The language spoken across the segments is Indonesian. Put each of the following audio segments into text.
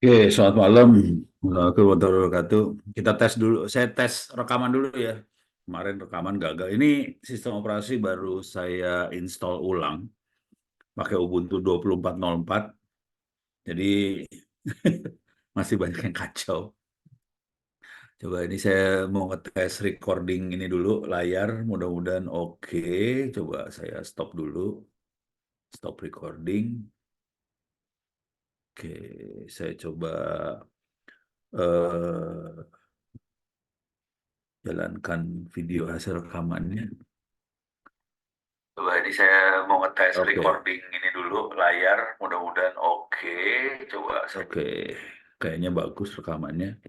Oke, selamat malam. Assalamualaikum warahmatullahi wabarakatuh. Kita tes dulu. Saya tes rekaman dulu ya. Kemarin rekaman gagal. Ini sistem operasi baru saya install ulang pakai Ubuntu 24.04. Jadi masih banyak yang kacau. Coba ini saya mau ngetes recording ini dulu layar. Mudah-mudahan oke. Coba saya stop dulu. Stop recording. Oke, saya coba eh, jalankan video hasil rekamannya. Coba ini saya mau ngetes recording ini dulu layar, mudah-mudahan oke. Coba saya. Oke, kayaknya bagus rekamannya.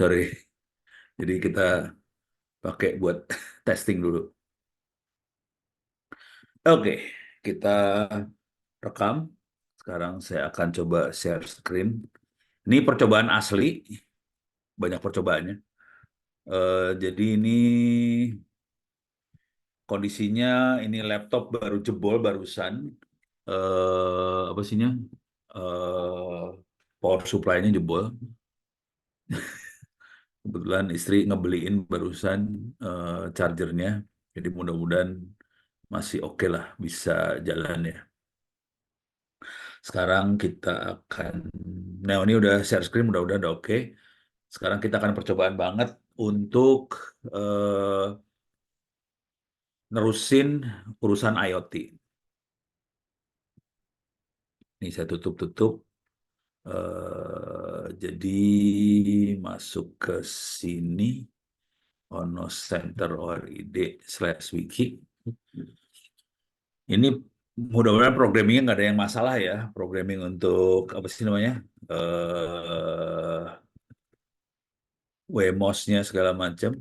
Sorry, jadi kita pakai buat testing dulu. Oke, kita rekam. Sekarang saya akan coba share screen. Ini percobaan asli, banyak percobaannya. Jadi ini kondisinya ini laptop baru jebol barusan. Apa sihnya? Eh, Power supply-nya jebol. Kebetulan istri ngebeliin barusan chargernya. Jadi mudah-mudahan masih oke lah bisa jalan ya. Sekarang kita akan, nah ini udah share screen, mudah-mudahan udah oke. Sekarang kita akan percobaan banget untuk eh, nerusin urusan IoT. Ini saya tutup-tutup. Jadi masuk ke sini, Ono Center ORID/wiki. Ini mudah-mudahan programmingnya nggak ada yang masalah ya. Programming untuk apa sih namanya? Wemos-nya segala macam.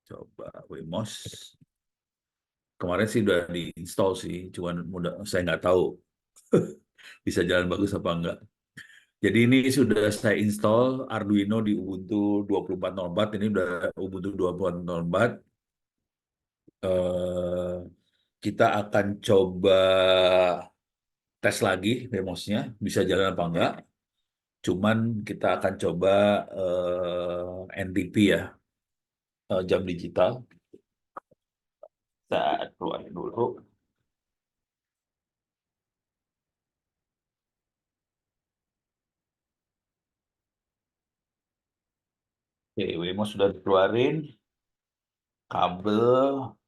Coba Wemos. Kemarin sih udah diinstal sih, cuman mudah saya nggak tahu bisa jalan bagus apa enggak. Jadi ini sudah saya install Arduino di Ubuntu 24.04. Ini udah Ubuntu 24.04. Eh, kita akan coba tes lagi Wemos-nya bisa jalan apa enggak. Cuman kita akan coba NTP ya, jam digital. Kita keluarin dulu. Oke, Wemos sudah dikeluarin. Kabel,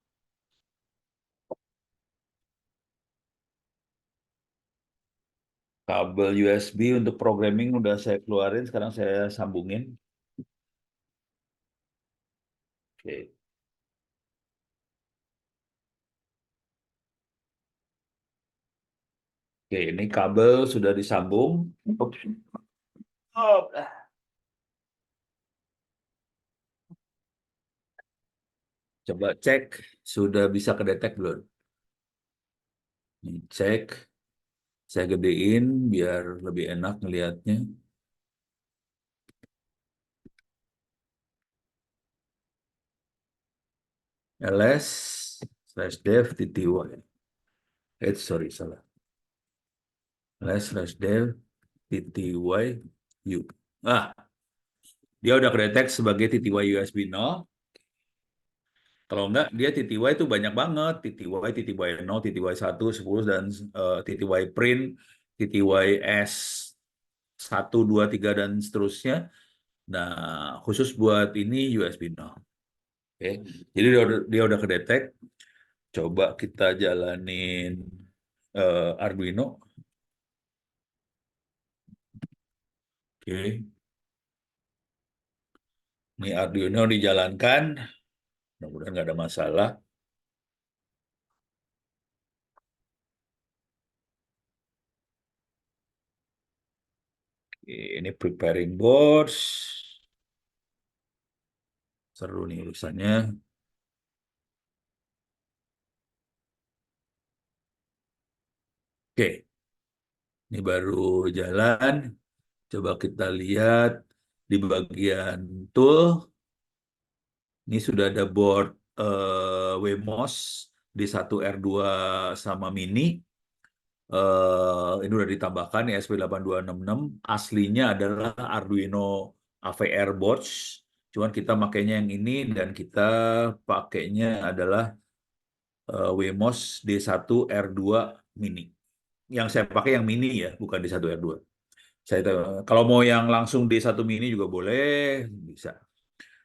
kabel USB untuk programming udah saya keluarin. Sekarang saya sambungin. Oke, oke, ini kabel sudah disambung. Ups. Oh, coba cek sudah bisa kedetek belum? Ini cek, saya gedein biar lebih enak ngelihatnya. ls/dev tty. Sorry, salah. ls/dev tty u. Ah, dia udah kedetek sebagai TTY USB 0. Kalau enggak, dia TTY itu banyak banget. TTY, TTY 0, TTY 1, 10, dan TTY print, TTY S 1, 2, 3, dan seterusnya. Nah, khusus buat ini USB 0. Oke. Jadi dia udah kedetek. Coba kita jalanin Arduino. Oke. Ini Arduino dijalankan. Mudah-mudahan nggak ada masalah. Oke, ini preparing boards. Seru nih urusannya. Oke, ini baru jalan. Coba kita lihat di bagian tool. Ini sudah ada board Wemos D1 R2 sama Mini. Ini udah ditambahkan ESP8266. Aslinya adalah Arduino AVR Bots. Cuman kita pakainya yang ini dan kita pakainya adalah Wemos D1R2 Mini. Yang saya pakai yang mini ya, bukan D1R2. Kalau mau yang langsung D1 Mini juga boleh, bisa.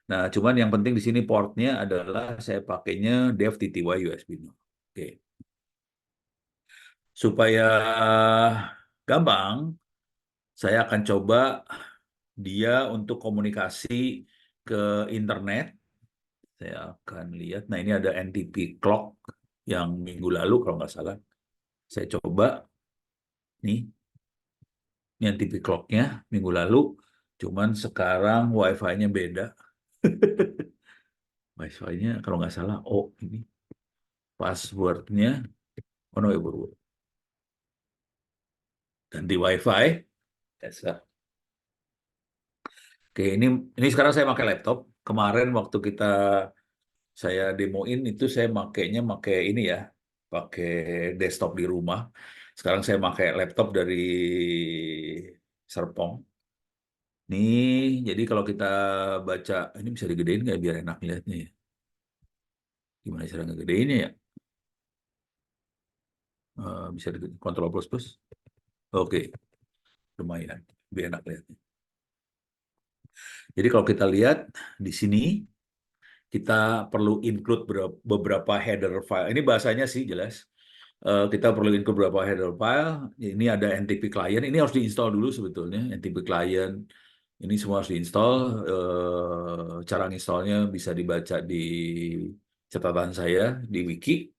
Nah, cuman yang penting di sini portnya adalah saya pakainya Dev TTY USB. Oke. Supaya gampang, saya akan coba dia untuk komunikasi ke internet. Saya akan lihat. Nah, ini ada NTP clock yang minggu lalu kalau nggak salah. Saya coba nih, ini NTP clocknya minggu lalu. Cuman sekarang Wi-Fi-nya beda. Wi-Fi-nya kalau nggak salah, oh ini passwordnya, oh no, ganti Wi-Fi. Yes. Oke, ini sekarang saya pakai laptop. Kemarin waktu saya demoin itu saya pakai ini ya, pakai desktop di rumah. Sekarang saya pakai laptop dari Serpong. Nih, jadi kalau kita baca, ini bisa digedein nggak biar enak lihatnya ya? Gimana cara ngegedeinnya ya? Bisa kontrol plus plus. Oke, lumayan, biar enak lihatnya. Jadi kalau kita lihat di sini, kita perlu include beberapa header file. Ini bahasanya sih jelas. Kita perlu include beberapa header file. Ini ada NTP client. Ini harus diinstal dulu sebetulnya. NTP client. Ini semua harus diinstal. Cara installnya bisa dibaca di catatan saya di wiki.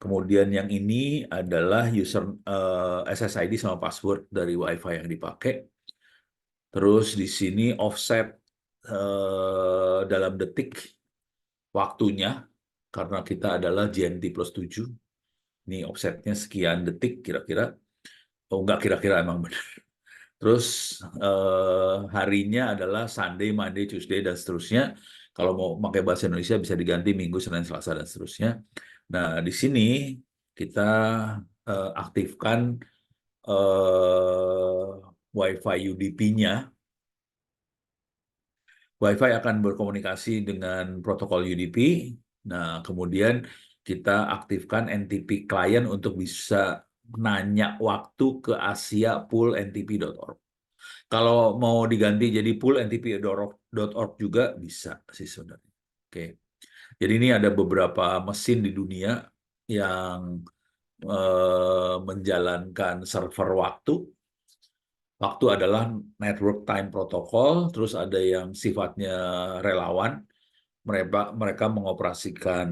Kemudian yang ini adalah user SSID sama password dari WiFi yang dipakai. Terus di sini offset dalam detik waktunya, karena kita adalah GMT plus 7. Ini offsetnya sekian detik kira-kira. Oh, enggak kira-kira, emang benar. Terus harinya adalah Sunday, Monday, Tuesday, dan seterusnya. Kalau mau pakai bahasa Indonesia bisa diganti Minggu, Senin, Selasa, dan seterusnya. Nah, di sini kita aktifkan Wi-Fi UDP-nya. Wi-Fi akan berkomunikasi dengan protokol UDP. Nah, kemudian kita aktifkan NTP client untuk bisa nanya waktu ke Asia pool ntp.org. Kalau mau diganti jadi pool ntp.org juga bisa sih sebenarnya. Oke. Jadi ini ada beberapa mesin di dunia yang menjalankan server waktu. Waktu adalah network time protocol, terus ada yang sifatnya relawan. Mereka mengoperasikan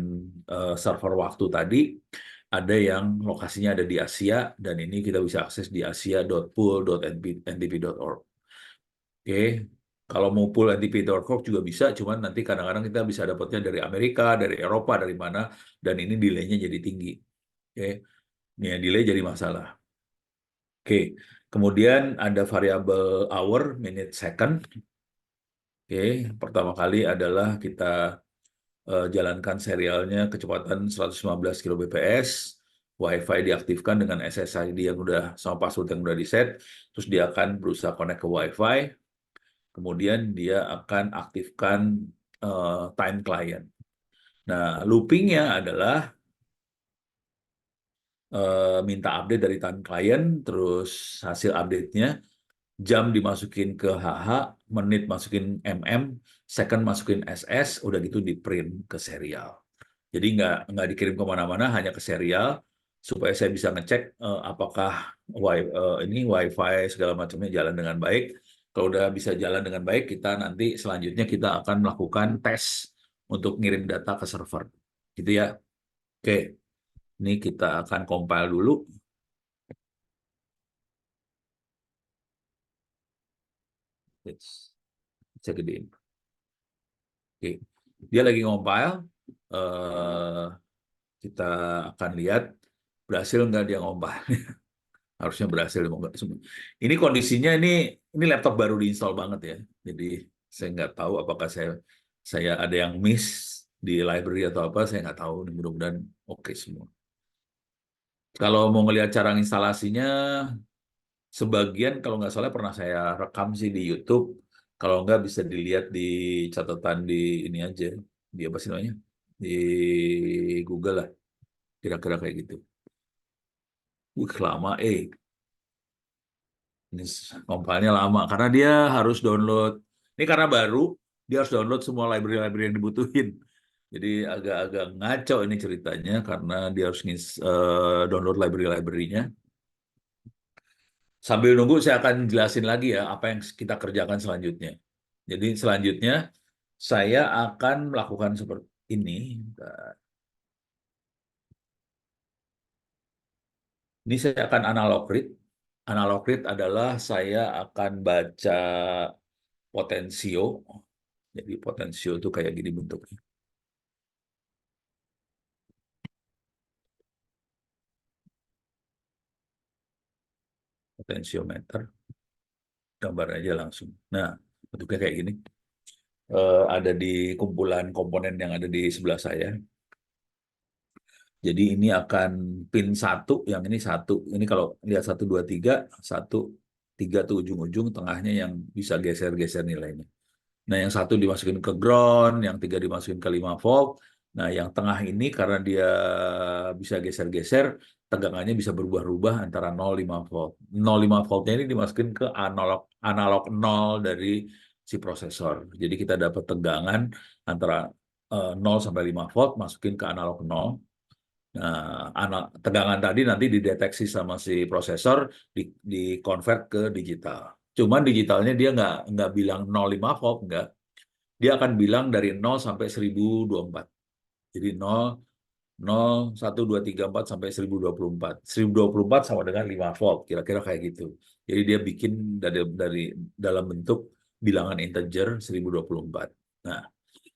server waktu tadi. Ada yang lokasinya ada di Asia, dan ini kita bisa akses di asia.pool.ntp.org. Oke, kalau mau pull ntp.org juga bisa, cuman nanti kadang-kadang kita bisa dapatnya dari Amerika, dari Eropa, dari mana, dan ini delay-nya jadi tinggi. Oke, ini ya, delay jadi masalah. Oke, kemudian ada variabel hour, minute, second. Oke, pertama kali adalah kita jalankan serialnya kecepatan 115 kbps, Wi-Fi diaktifkan dengan SSID yang udah sama password yang udah di set, terus dia akan berusaha connect ke Wi-Fi, kemudian dia akan aktifkan time client. Nah, loopingnya adalah minta update dari time client, terus hasil update-nya, jam dimasukin ke HH, menit masukin MM, second masukin SS, udah gitu di print ke serial. Jadi nggak dikirim kemana-mana, hanya ke serial, supaya saya bisa ngecek apakah ini WiFi segala macamnya jalan dengan baik. Kalau udah bisa jalan dengan baik, kita nanti selanjutnya kita akan melakukan tes untuk ngirim data ke server. Gitu ya. Oke, ini kita akan compile dulu. Saya gedein. Oke, dia lagi compile. Eh, kita akan lihat berhasil nggak dia compile. Harusnya berhasil. Ini kondisinya ini laptop baru diinstal banget ya. Jadi saya nggak tahu apakah saya ada yang miss di library atau apa. Saya nggak tahu. Mudah-mudahan oke semua. Kalau mau ngelihat cara instalasinya, sebagian kalau nggak salah pernah saya rekam sih di YouTube. Kalau nggak bisa dilihat di catatan di ini aja, di apa sih namanya, di Google lah, kira-kira kayak gitu. Lama, ini compile-nya lama karena dia harus download. Ini karena baru, dia harus download semua library-library yang dibutuhin. Jadi agak-agak ngaco ini ceritanya karena dia harus download library-library-nya. Sambil nunggu saya akan jelasin lagi ya apa yang kita kerjakan selanjutnya. Jadi selanjutnya saya akan melakukan seperti ini. Ini saya akan analog read. Analog read adalah saya akan baca potensio. Jadi potensio itu kayak gini bentuknya. Potensiometer, gambar aja langsung. Nah, bentuknya kayak gini. Ada di kumpulan komponen yang ada di sebelah saya. Jadi ini akan pin satu, yang ini satu. Ini kalau lihat satu, dua, tiga, satu, tiga tuh ujung-ujung, tengahnya yang bisa geser-geser nilainya. Nah, yang satu dimasukin ke ground, yang tiga dimasukin ke 5 volt. Nah, yang tengah ini karena dia bisa geser-geser, tegangannya bisa berubah-ubah antara 0 5 volt. 0 5 voltnya ini dimasukin ke analog analog 0 dari si prosesor. Jadi kita dapat tegangan antara 0 sampai 5 volt masukin ke analog 0. Nah, tegangan tadi nanti dideteksi sama si prosesor, di convert ke digital. Cuman digitalnya dia nggak bilang 0,5 volt, nggak. Dia akan bilang dari 0 sampai 1024. Jadi 0, 0, 1, 2, 3, 4 sampai 1024. 1024 sama dengan 5 volt, kira-kira kayak gitu. Jadi dia bikin dari dalam bentuk bilangan integer 1024. Nah,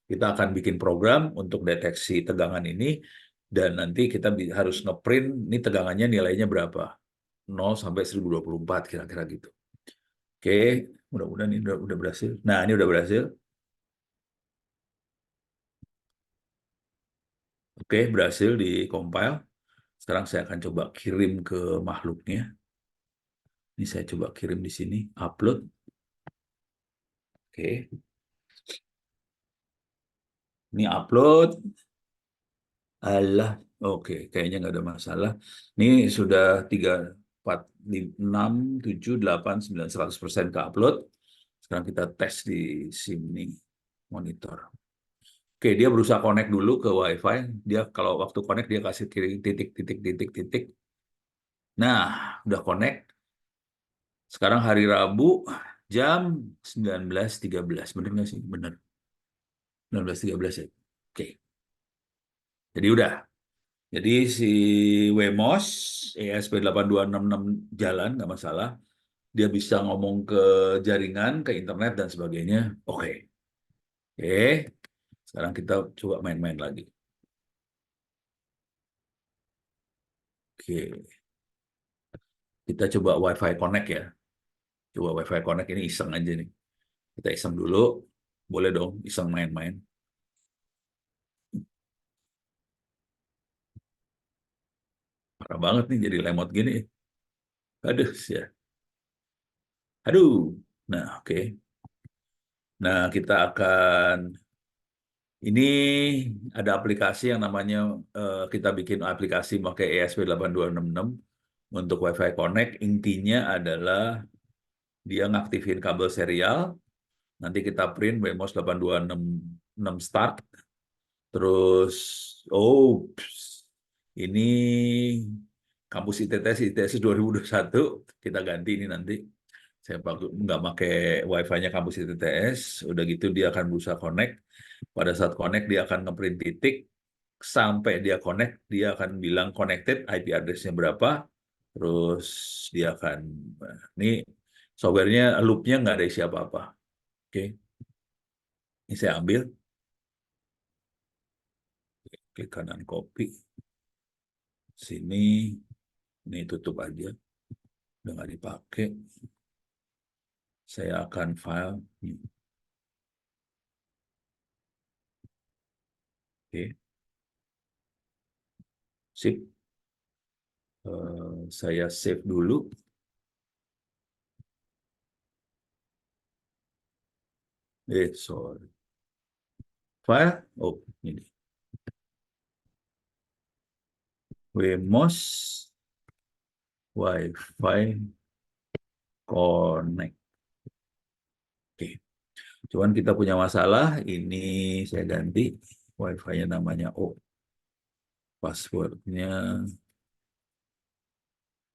kita akan bikin program untuk deteksi tegangan ini dan nanti kita harus ngeprint ini tegangannya nilainya berapa. 0 sampai 1024 kira-kira gitu. Oke, mudah-mudahan ini udah berhasil. Nah, ini udah berhasil. Oke, berhasil di compile. Sekarang saya akan coba kirim ke makhluknya. Ini saya coba kirim di sini, upload. Oke, ini upload. Alah, oke, kayaknya nggak ada masalah. Ini sudah 3, 4, 6, 7, 8, 9, 100% ke upload. Sekarang kita tes di sini, monitor. Oke, dia berusaha connect dulu ke WiFi. Dia kalau waktu connect dia kasih kiri titik, titik, titik, titik. Nah, udah connect. Sekarang hari Rabu jam 19.13. Bener nggak sih? Bener. 19.13 ya. Oke. Jadi udah. Jadi si Wemos ESP8266 jalan nggak masalah. Dia bisa ngomong ke jaringan, ke internet dan sebagainya. Oke. Oke. Sekarang kita coba main-main lagi. Oke. Kita coba Wi-Fi connect ya. Coba Wi-Fi connect ini iseng aja nih. Kita iseng dulu. Boleh dong iseng main-main. Parah banget nih jadi lemot gini. Aduh, ya. Aduh. Nah, oke. Nah, kita akan ini ada aplikasi yang namanya kita bikin aplikasi pakai ESP8266 untuk Wi-Fi Connect. Intinya adalah dia ngaktifin kabel serial. Nanti kita print BMOS 8266 start. Terus, oh, ini kampus ITS 2021 kita ganti ini nanti. Saya nggak pakai wifi-nya kampus ITS, udah gitu dia akan berusaha connect. Pada saat connect dia akan ngeprint titik, sampai dia connect dia akan bilang connected, IP address-nya berapa, terus dia akan ini software-nya loop-nya nggak ada isi apa-apa. Oke, ini saya ambil, klik kanan copy, sini, ini tutup aja, udah nggak dipakai. Saya akan file, oke, sip. Saya save dulu. Sorry. File. Oh, ini. Wemos Wi-Fi Connect. Oke. Cuman kita punya masalah. Ini saya ganti. Wi-Fi-nya namanya O. Passwordnya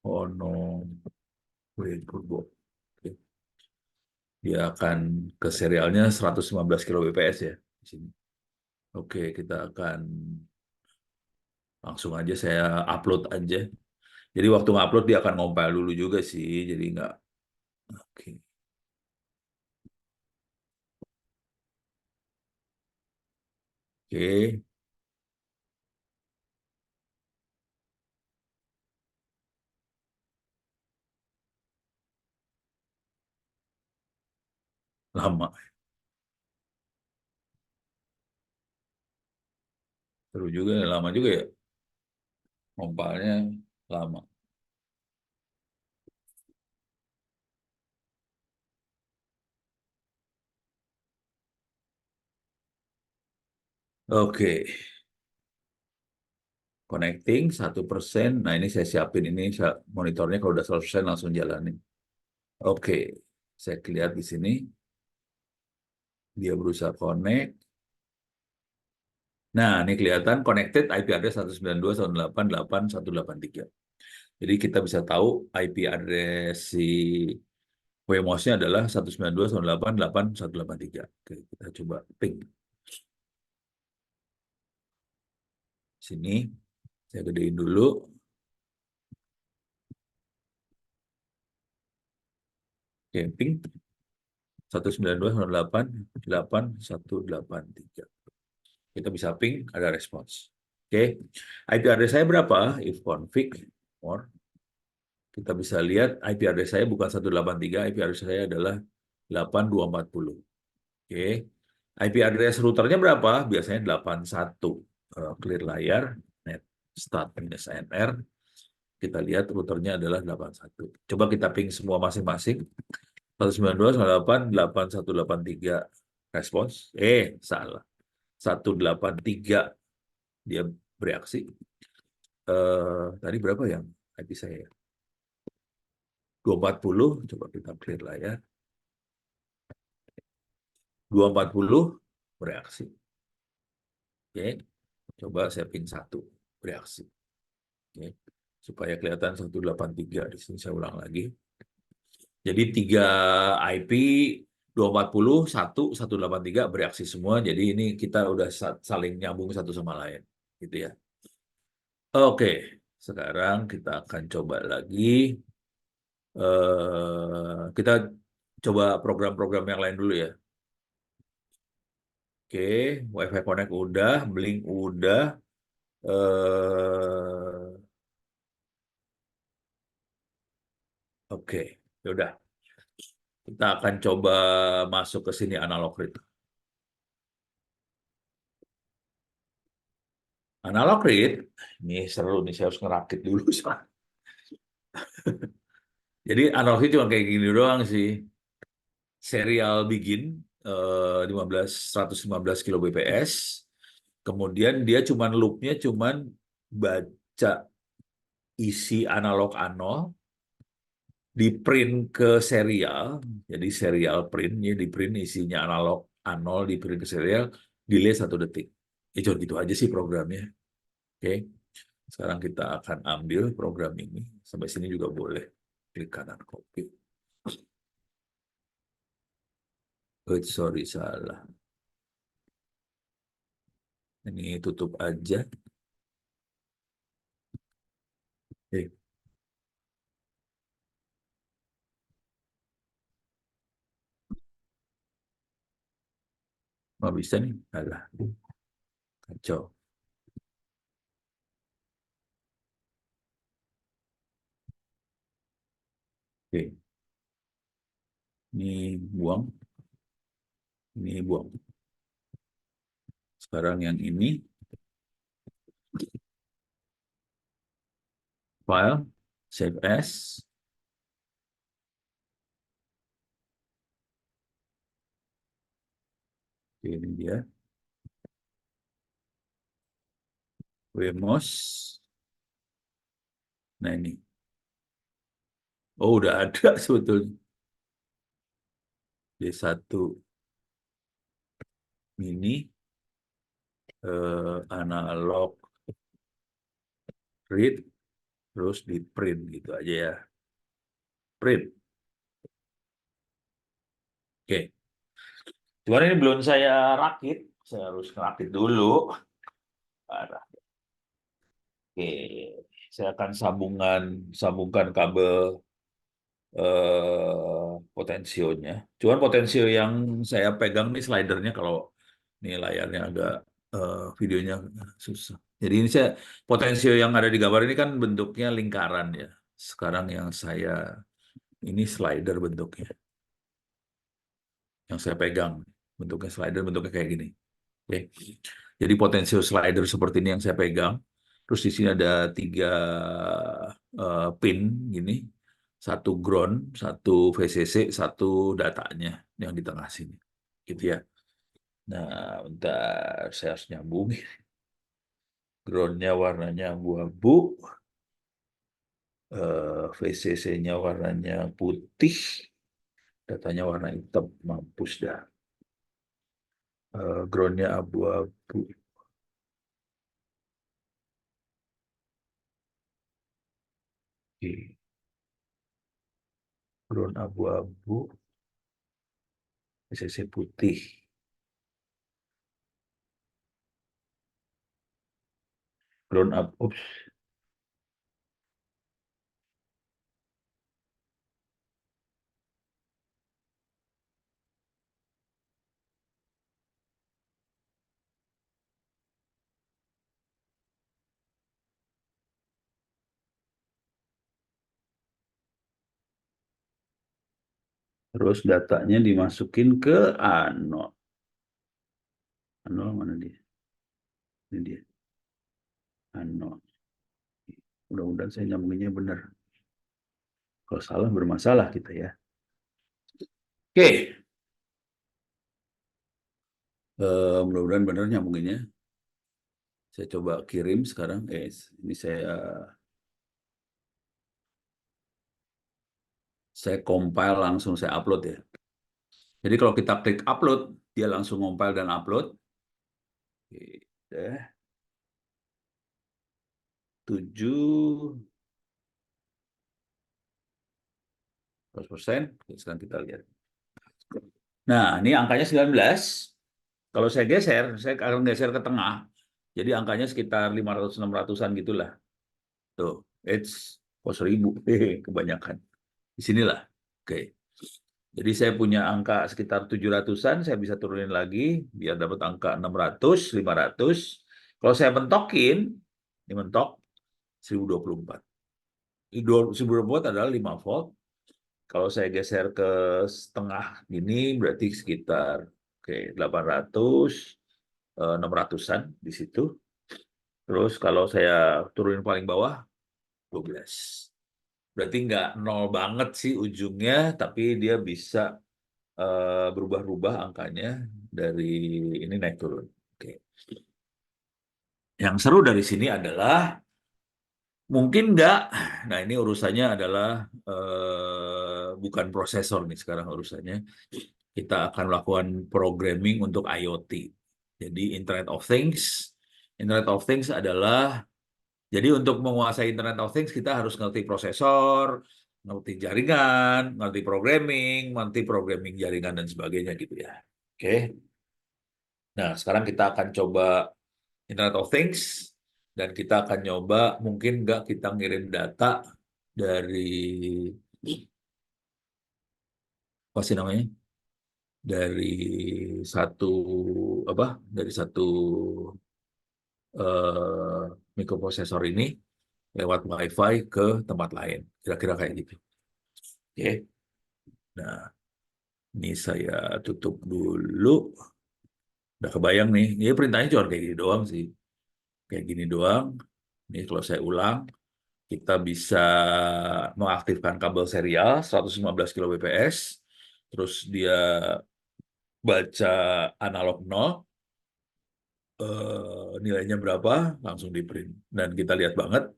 Ono Purbo. Oke. Dia akan ke serialnya 115 kbps ya di sini. Oke, kita akan langsung aja saya upload aja. Jadi waktu ngupload dia akan ngompil dulu juga sih, jadi nggak. Oke, oke, lama. Seru juga, lama juga ya. Ngompalnya lama. Oke, connecting 1%. Nah ini saya siapin ini monitornya kalau udah selesai langsung jalanin. Oke, saya lihat di sini dia berusaha connect. Nah, ini kelihatan connected IP address 192.168.183. Jadi kita bisa tahu IP address si WMOS-nya adalah 192.168.183. Oke, kita coba ping sini. Saya gedein dulu. Oke, ping 192.168.183. Kita bisa ping, ada respons. Oke, IP address saya berapa? If config more, kita bisa lihat IP address saya bukan 183, IP address saya adalah 8240. Oke, IP address routernya berapa? Biasanya 81. Clear layar, net start minus NR. Kita lihat routernya adalah 81. Coba kita ping semua masing-masing. 192.168.8183 respons. Salah. 183 dia bereaksi. Tadi berapa yang IP saya? 240. Coba kita clear layar. 240 bereaksi. Oke. Coba saya ping satu bereaksi. Oke. Supaya kelihatan 183 di sini saya ulang lagi. Jadi 3 IP 240 1 183 bereaksi semua. Jadi ini kita udah saling nyambung satu sama lain, gitu ya. Oke, sekarang kita akan coba lagi. Kita coba program-program yang lain dulu ya. Oke, WiFi Connect udah, Blink udah. Oke, yaudah. Kita akan coba masuk ke sini analog read. Analog read, ini seru nih, saya harus ngerakit dulu. Jadi analog read cuma kayak gini doang sih. Serial begin 115 kbps. Kemudian dia cuman loopnya cuman baca isi analog anol, di print ke serial, jadi serial print, ya di print isinya analog anol, di print ke serial, delay 1 detik. Cuma gitu aja sih programnya. Oke, sekarang kita akan ambil program ini, sampai sini juga boleh. Klik kanan copy. Oh, sorry, salah. Ini tutup aja. Eh, nggak bisa nih. Alah, kacau. Oke, ini buang, ini buang. Sekarang yang ini, File, Save As. Ini dia. Wemos. Nah ini. Oh udah ada sebetulnya. D1 mini analog read terus di print gitu aja ya. Print. Oke. Cuman ini belum saya rakit. Saya harus ngerakit dulu. Oke. Saya akan sambungkan kabel potensionya. Cuman potensio yang saya pegang nih slidernya kalau ini layarnya agak videonya susah. Jadi ini saya potensio yang ada di gambar ini kan bentuknya lingkaran ya. Sekarang yang saya ini slider bentuknya. Yang saya pegang bentuknya slider bentuknya kayak gini. Oke. Jadi potensio slider seperti ini yang saya pegang. Terus di sini ada 3 pin gini. Satu ground, satu VCC, satu datanya yang di tengah sini. Gitu ya. Nah, bentar saya harus nyambung. Groundnya warnanya abu-abu. VCC-nya warnanya putih. Datanya warna hitam. Mampus dah. Groundnya abu-abu. Oke. Ground abu-abu. VCC putih. Ground up. Ups. Terus datanya dimasukin ke anode. Anode mana dia? Ini dia. Anode. Mudah-mudahan saya nyambunginnya benar. Kalau salah bermasalah kita ya. Oke. Mudah-mudahan benar nyambunginnya. Saya coba kirim sekarang. Ini saya compile langsung saya upload ya. Jadi kalau kita klik upload, dia langsung compile dan upload. Oke, 7 100%. Sekarang kita lihat. Nah, ini angkanya 19. Kalau saya akan geser ke tengah. Jadi angkanya sekitar 500-600-an gitulah. Tuh, kok 1000. Kebanyakan. Di sinilah. Oke. Jadi saya punya angka sekitar 700-an, saya bisa turunin lagi biar dapat angka 600, 500. Kalau saya mentokin, ini mentok 1024. 1024 adalah 5 volt. Kalau saya geser ke setengah ini berarti sekitar 800, 600-an di situ. Terus kalau saya turunin paling bawah 12. Berarti nggak nol banget sih ujungnya, tapi dia bisa berubah-ubah angkanya dari ini naik turun. Oke. Yang seru dari sini adalah mungkin nggak. Nah ini urusannya adalah bukan prosesor nih sekarang urusannya. Kita akan melakukan programming untuk IoT. Jadi Internet of Things. Internet of Things adalah jadi untuk menguasai Internet of Things kita harus ngerti prosesor, ngerti jaringan, ngerti programming jaringan dan sebagainya gitu ya. Oke. Nah, sekarang kita akan coba Internet of Things dan kita akan nyoba mungkin nggak kita ngirim data dari apa sih namanya? Dari satu apa? Dari satu mikroprosesor ini lewat WiFi ke tempat lain. Kira-kira kayak gitu. Oke. Nah, ini saya tutup dulu. Udah kebayang nih. Ini perintahnya cuma kayak gini doang sih. Kayak gini doang. Ini kalau saya ulang. Kita bisa mengaktifkan kabel serial 115 kbps, terus dia baca analog 0, nilainya berapa, langsung di print. Dan kita lihat banget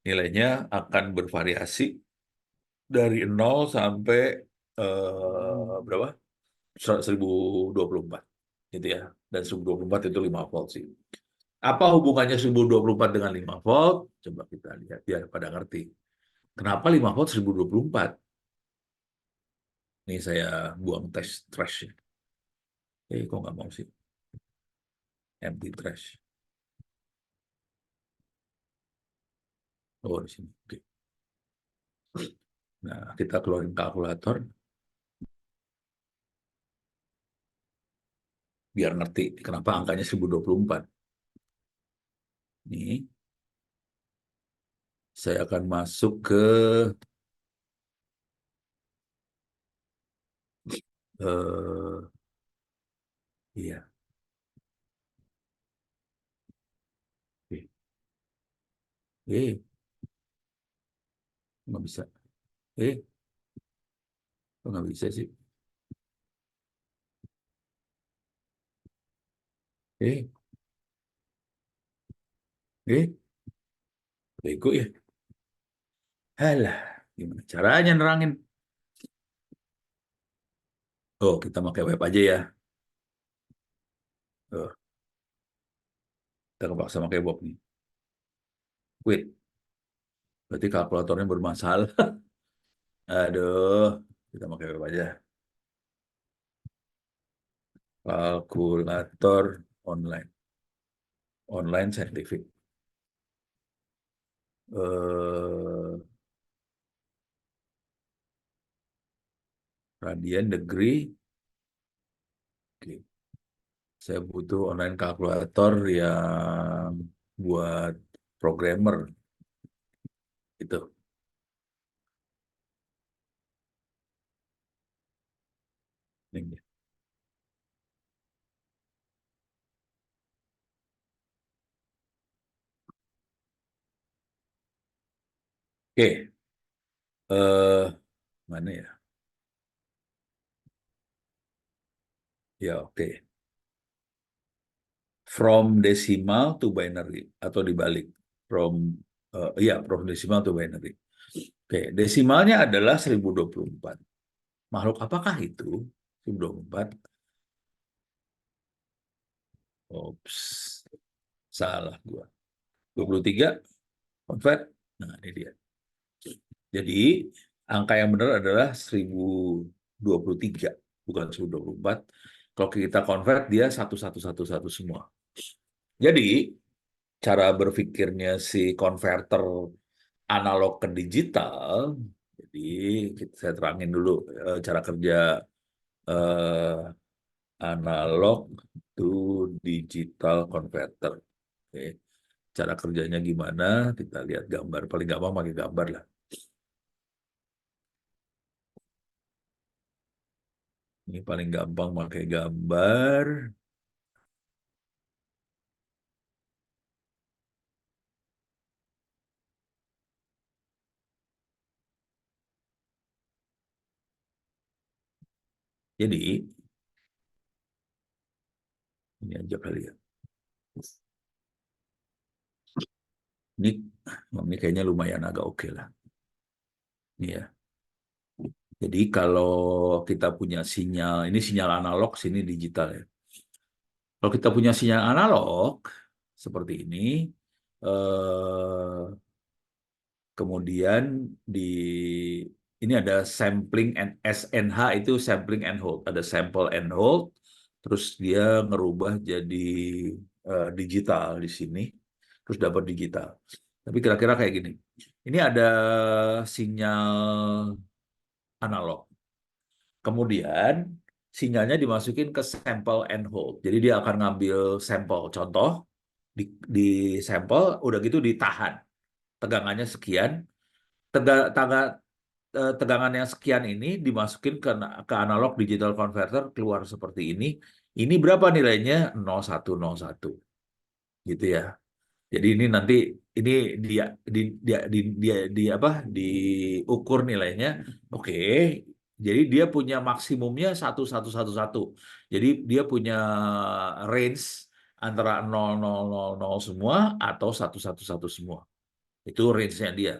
nilainya akan bervariasi dari 0 sampai berapa? 1024 gitu ya. Dan 1024 itu 5 volt sih. Apa hubungannya 1024 dengan 5 volt? Coba kita lihat biar pada ngerti. Kenapa 5 volt 1024? Ini saya buang trash. Kok nggak mau sih? Empty trash. Oh, di sini. Oke. Nah, kita keluarin kalkulator biar ngerti kenapa angkanya 1024. Nih, saya akan masuk ke eh iya. Eh, eh, nggak bisa. Eh, kok nggak bisa sih? Eh, eh, bego ya. Halah, gimana caranya nerangin? Oh, kita pakai web aja ya. Oh, kita kepaksa pakai web nih. Wait, berarti kalkulatornya bermasalah. Aduh, kita pakai web aja. Kalkulator online. Online scientific. Eh, radian, degree. Oke. Saya butuh online kalkulator yang buat programmer. Itu. Ini. Oke. Mana ya? Ya, oke. From decimal to binary atau dibalik. From decimal to binary. Oke, desimalnya adalah 1024. Makhluk apakah itu? 1024. Ops, salah gua. 23 convert. Nah, ini dia. Jadi, angka yang benar adalah 1023, bukan 1024. Kalau kita convert, dia 1111 semua. Jadi, cara berpikirnya si converter analog ke digital, jadi saya terangin dulu cara kerja eh, analog to digital converter. Oke. Cara kerjanya gimana? Kita lihat gambar. Paling gampang pakai gambar lah. Ini paling gampang pakai gambar. Jadi, ini aja kali ya. Ini, ini kayaknya lumayan agak oke lah. Ini ya. Jadi kalau kita punya sinyal, ini sinyal analog, sini digital ya. Kalau kita punya sinyal analog seperti eh, kemudian di ini ada sampling and SNH, itu sampling and hold, ada sample and hold, terus dia ngerubah jadi digital di sini, terus dapat digital. Tapi kira-kira kayak gini. Ini ada sinyal analog. Kemudian sinyalnya dimasukin ke sample and hold. Jadi dia akan ngambil sampel. Contoh, di sampel udah gitu ditahan. Tegangannya sekian. Tega, tega, tegangan yang sekian ini dimasukin ke analog digital converter, keluar seperti ini. Ini berapa nilainya? 0101. Gitu ya. Jadi ini nanti ini dia apa diukur nilainya. Oke. Jadi dia punya maksimumnya 1111. Jadi dia punya range antara 0000 semua atau 111 semua. Itu range-nya dia.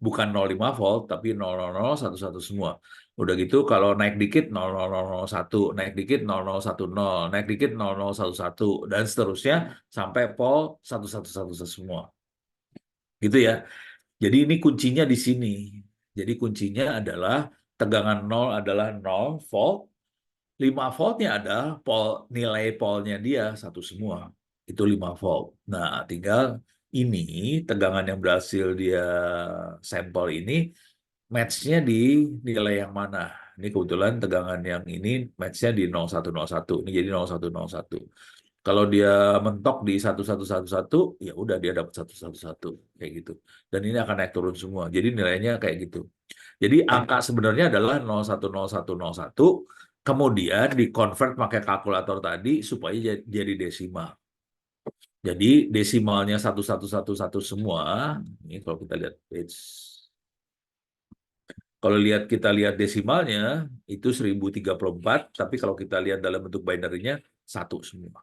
Bukan 0,5 volt tapi 00011 semua. Udah gitu kalau naik dikit 00001, naik dikit 0010, naik dikit 0011 dan seterusnya sampai pol 1111 semua. Gitu ya. Jadi ini kuncinya di sini. Jadi kuncinya adalah tegangan 0 adalah 0 volt, 5 voltnya ada nilai polnya dia satu semua. Itu 5 volt. Nah, tinggal ini tegangan yang berhasil dia sampel ini match-nya di nilai yang mana. Ini kebetulan tegangan yang ini match-nya di 0101. Ini jadi 0101. Kalau dia mentok di 1111, ya udah dia dapat 111 kayak gitu. Dan ini akan naik turun semua. Jadi nilainya kayak gitu. Jadi angka sebenarnya adalah 010101, kemudian dikonvert pakai kalkulator tadi supaya jadi desimal. Jadi desimalnya 1111 semua. Ini kalau kita lihat page, kalau kita lihat desimalnya itu 1034, tapi kalau kita lihat dalam bentuk binary-nya satu semua.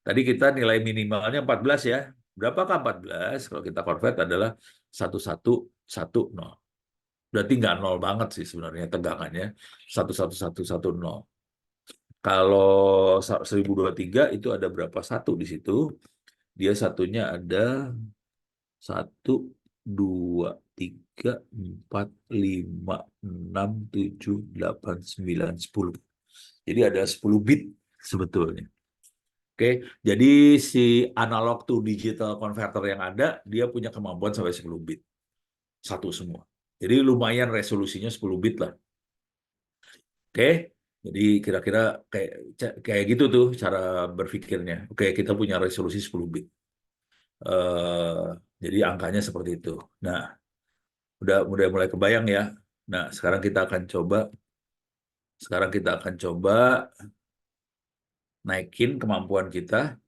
Tadi kita nilai minimalnya 14 ya. Berapakah 14? Kalau kita convert adalah 1110. Berarti nggak nol banget sih sebenarnya tegangannya. 11110. Kalau 1023 itu ada berapa satu di situ? Dia satunya ada 1, 2, 3, 4, 5, 6, 7, 8, 9, 10. Jadi ada 10 bit sebetulnya. Oke, jadi si analog to digital converter yang ada, dia punya kemampuan sampai 10 bit. Satu semua. Jadi lumayan resolusinya 10 bit lah. Oke, jadi kira-kira kayak kayak gitu tuh cara berpikirnya. Oke, kita punya resolusi 10 bit. Eh, jadi angkanya seperti itu. Nah, udah mulai kebayang ya. Nah, sekarang kita akan coba naikin kemampuan kita.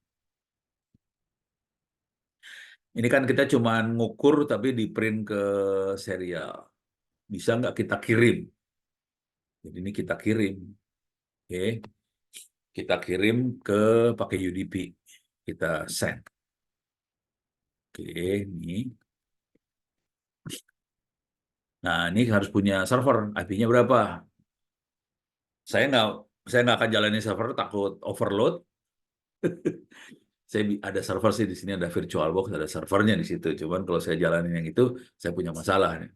Ini kan kita cuma ngukur tapi di print ke serial. Bisa nggak kita kirim? Jadi ini kita kirim. Oke, kita kirim ke pakai UDP. Kita send. Oke, ini. Nah, ini harus punya server. IP-nya berapa? Saya nggak saya nggak akan jalanin server, takut overload. Saya ada server sih di sini, ada VirtualBox, ada servernya di situ. Cuman kalau saya jalanin yang itu, saya punya masalah nih.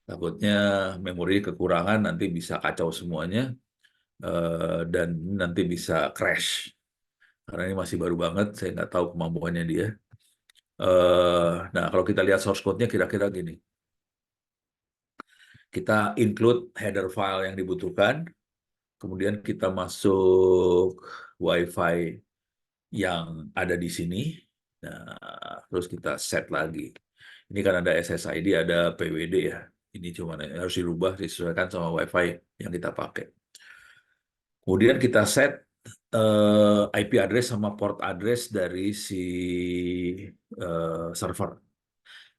Takutnya memori kekurangan, nanti bisa kacau semuanya, dan nanti bisa crash. Karena ini masih baru banget, saya nggak tahu kemampuannya dia. Nah, kalau kita lihat source code-nya kira-kira gini. Kita include header file yang dibutuhkan, kemudian kita masuk WiFi yang ada di sini. Nah, terus kita set lagi. Ini kan ada SSID, ada PWD ya. Ini cuma harus dirubah, disesuaikan sama WiFi yang kita pakai. Kemudian kita set IP address sama port address dari si server.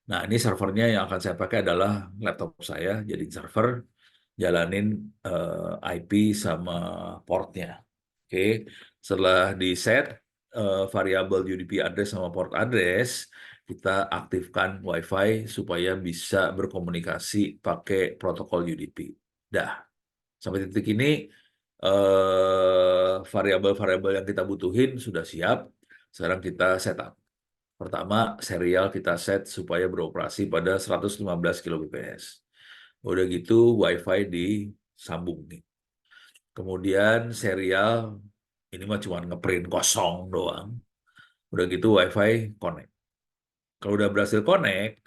Nah, ini servernya yang akan saya pakai adalah laptop saya, jadi server, jalanin IP sama portnya. Oke, setelah di set variabel UDP address sama port address, kita aktifkan WiFi supaya bisa berkomunikasi pakai protokol UDP. Dah, sampai titik ini variabel-variabel yang kita butuhin sudah siap. Sekarang kita setup. Pertama, serial kita set supaya beroperasi pada 115 kbps. Udah gitu, WiFi disambung nih. Kemudian serial, ini mah cuma ngeprint kosong doang. Udah gitu WiFi connect. Kalau udah berhasil connect,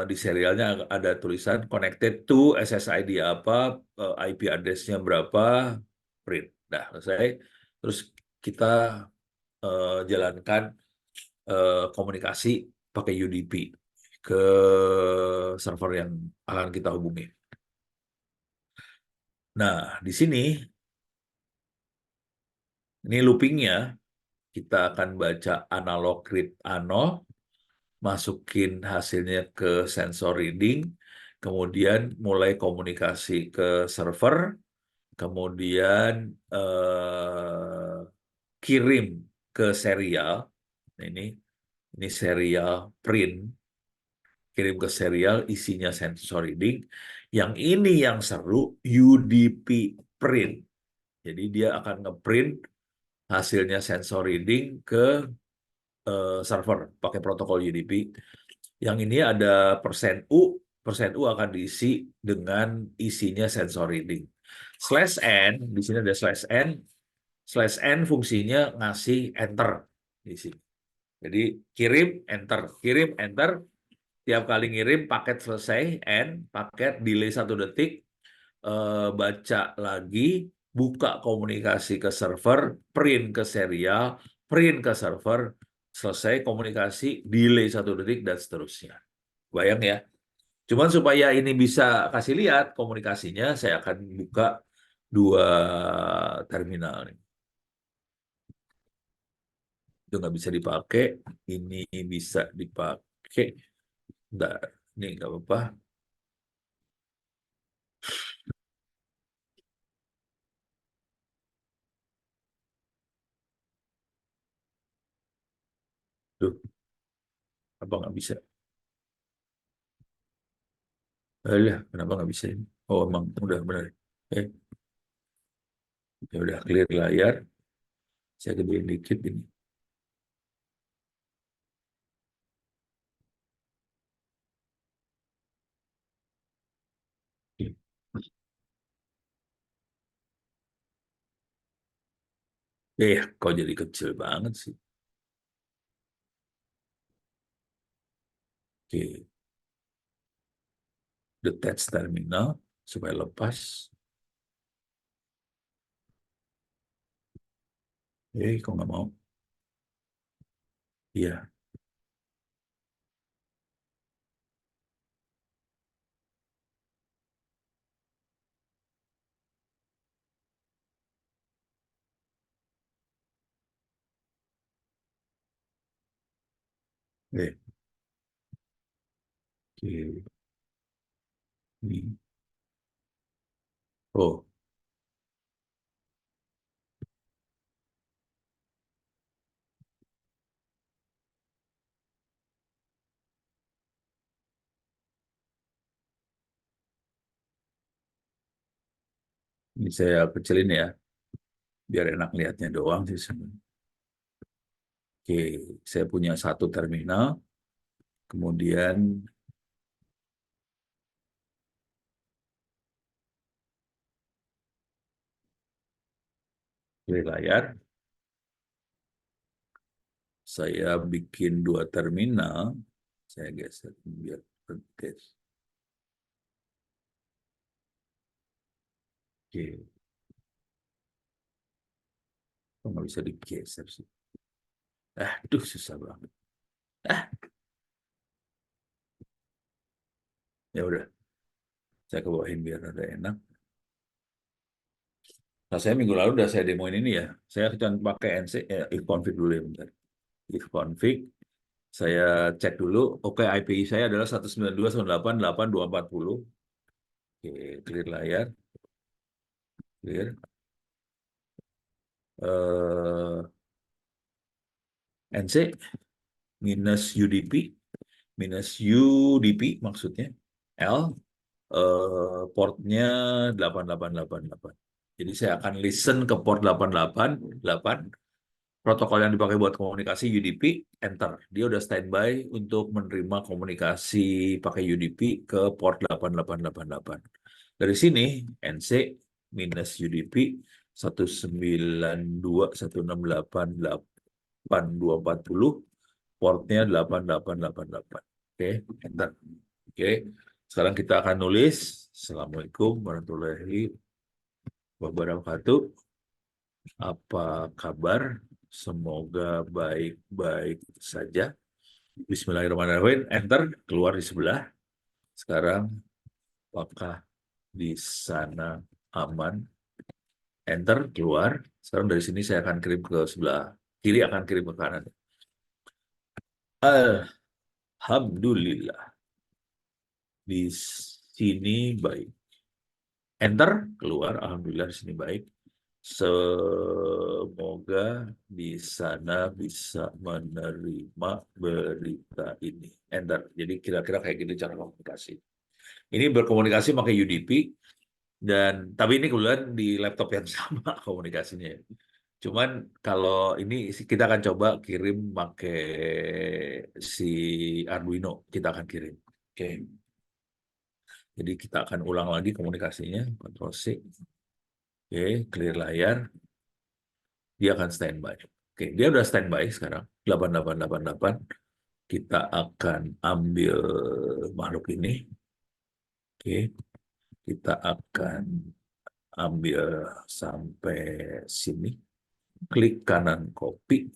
di serialnya ada tulisan connected to SSID apa, IP address-nya berapa, print. Nah, selesai. Terus kita jalankan komunikasi pakai UDP ke server yang akan kita hubungi. Nah, di sini ini loopingnya. kita akan baca analog read ano, masukin hasilnya ke sensor reading, kemudian mulai komunikasi ke server, kemudian kirim ke serial. Nah, ini serial print, kirim ke serial isinya sensor reading. Yang ini yang seru, UDP print. Jadi dia akan ngeprint hasilnya sensor reading ke server pakai protokol UDP. Yang ini ada persen U akan diisi dengan isinya sensor reading. Slash N, di sini ada slash N fungsinya ngasih enter di sini. Jadi kirim, enter, tiap kali ngirim paket selesai, N, paket delay 1 detik, baca lagi, buka komunikasi ke server, print ke serial, print ke server, selesai komunikasi, delay 1 detik, dan seterusnya. Bayang ya. Cuman supaya ini bisa kasih lihat komunikasinya, saya akan buka 2 terminal. Itu nggak bisa dipakai, ini bisa dipakai. Nggak, ini nggak apa-apa. Tuh, apa nggak bisa? Alah, kenapa nggak bisa ini? Oh, emang udah benar. Eh, ya udah clear layar. Saya gedein dikit ini. Kok jadi kecil banget sih? Oke, detach terminal supaya lepas. Kok nggak mau? Iya, oke, oke. Ini. Oh, ini saya kecilin ya, biar enak lihatnya doang sih sebenarnya. Oke, saya punya 1 terminal, kemudian di layar, saya bikin 2 terminal, saya geser biar tegas. Oke, kok nggak bisa digeser sih? Aduh, susah banget. Ah, ya udah, saya kebawain biar ada enak. Nah, saya minggu lalu udah saya demoin ini ya. Saya cuma pakai NC, if config dulu ya bentar. If config, saya cek dulu. Oke, IPI saya adalah 192.168.240. Oke, clear layar, clear. NC minus UDP maksudnya. L, portnya 8888. Jadi saya akan listen ke port 888, protokol yang dipakai buat komunikasi UDP, enter. Dia udah standby untuk menerima komunikasi pakai UDP ke port 8888. Dari sini, NC minus UDP 192.168.240, portnya 8888. Oke, enter. Oke, sekarang kita akan nulis. Assalamualaikum warahmatullahi wabarakatuh. Apa kabar? Semoga baik-baik saja. Bismillahirrahmanirrahim. Enter, keluar di sebelah. Sekarang, apakah di sana aman? Enter, keluar. Sekarang dari sini saya akan kirim ke sebelah kiri akan kirim ke kanan. Alhamdulillah, di sini baik. Enter, keluar, alhamdulillah di sini baik. Semoga di sana bisa menerima berita ini. Enter. Jadi kira-kira kayak gitu cara komunikasi. Ini berkomunikasi pakai UDP dan tapi ini kebetulan di laptop yang sama komunikasinya. Cuman kalau ini kita akan coba kirim pakai si Arduino, kita akan kirim. Oke. Jadi kita akan ulang lagi komunikasinya, Ctrl C. Oke, clear layar. Dia akan standby. Oke, dia udah standby sekarang. 8888. Kita akan ambil makhluk ini. Oke, kita akan ambil sampai sini. Klik kanan copy.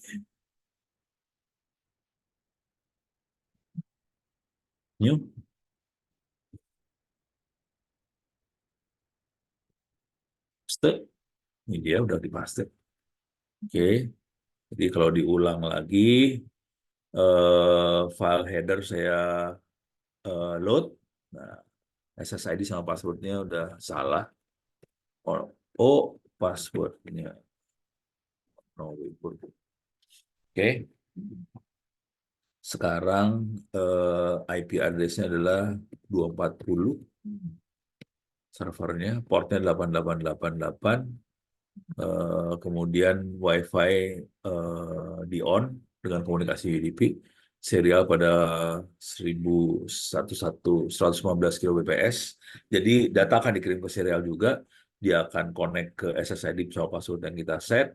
New. Paste. Ini dia udah dipaste. Oke, jadi kalau diulang lagi, file header saya load. Nah, SSID sama passwordnya udah salah. Oh, passwordnya. No, Oke, sekarang IP address-nya adalah 240, servernya, portnya 8888, kemudian WiFi di on dengan komunikasi UDP, serial pada 115 kbps. Jadi data akan dikirim ke serial juga, dia akan connect ke SSID pesawat password yang kita set.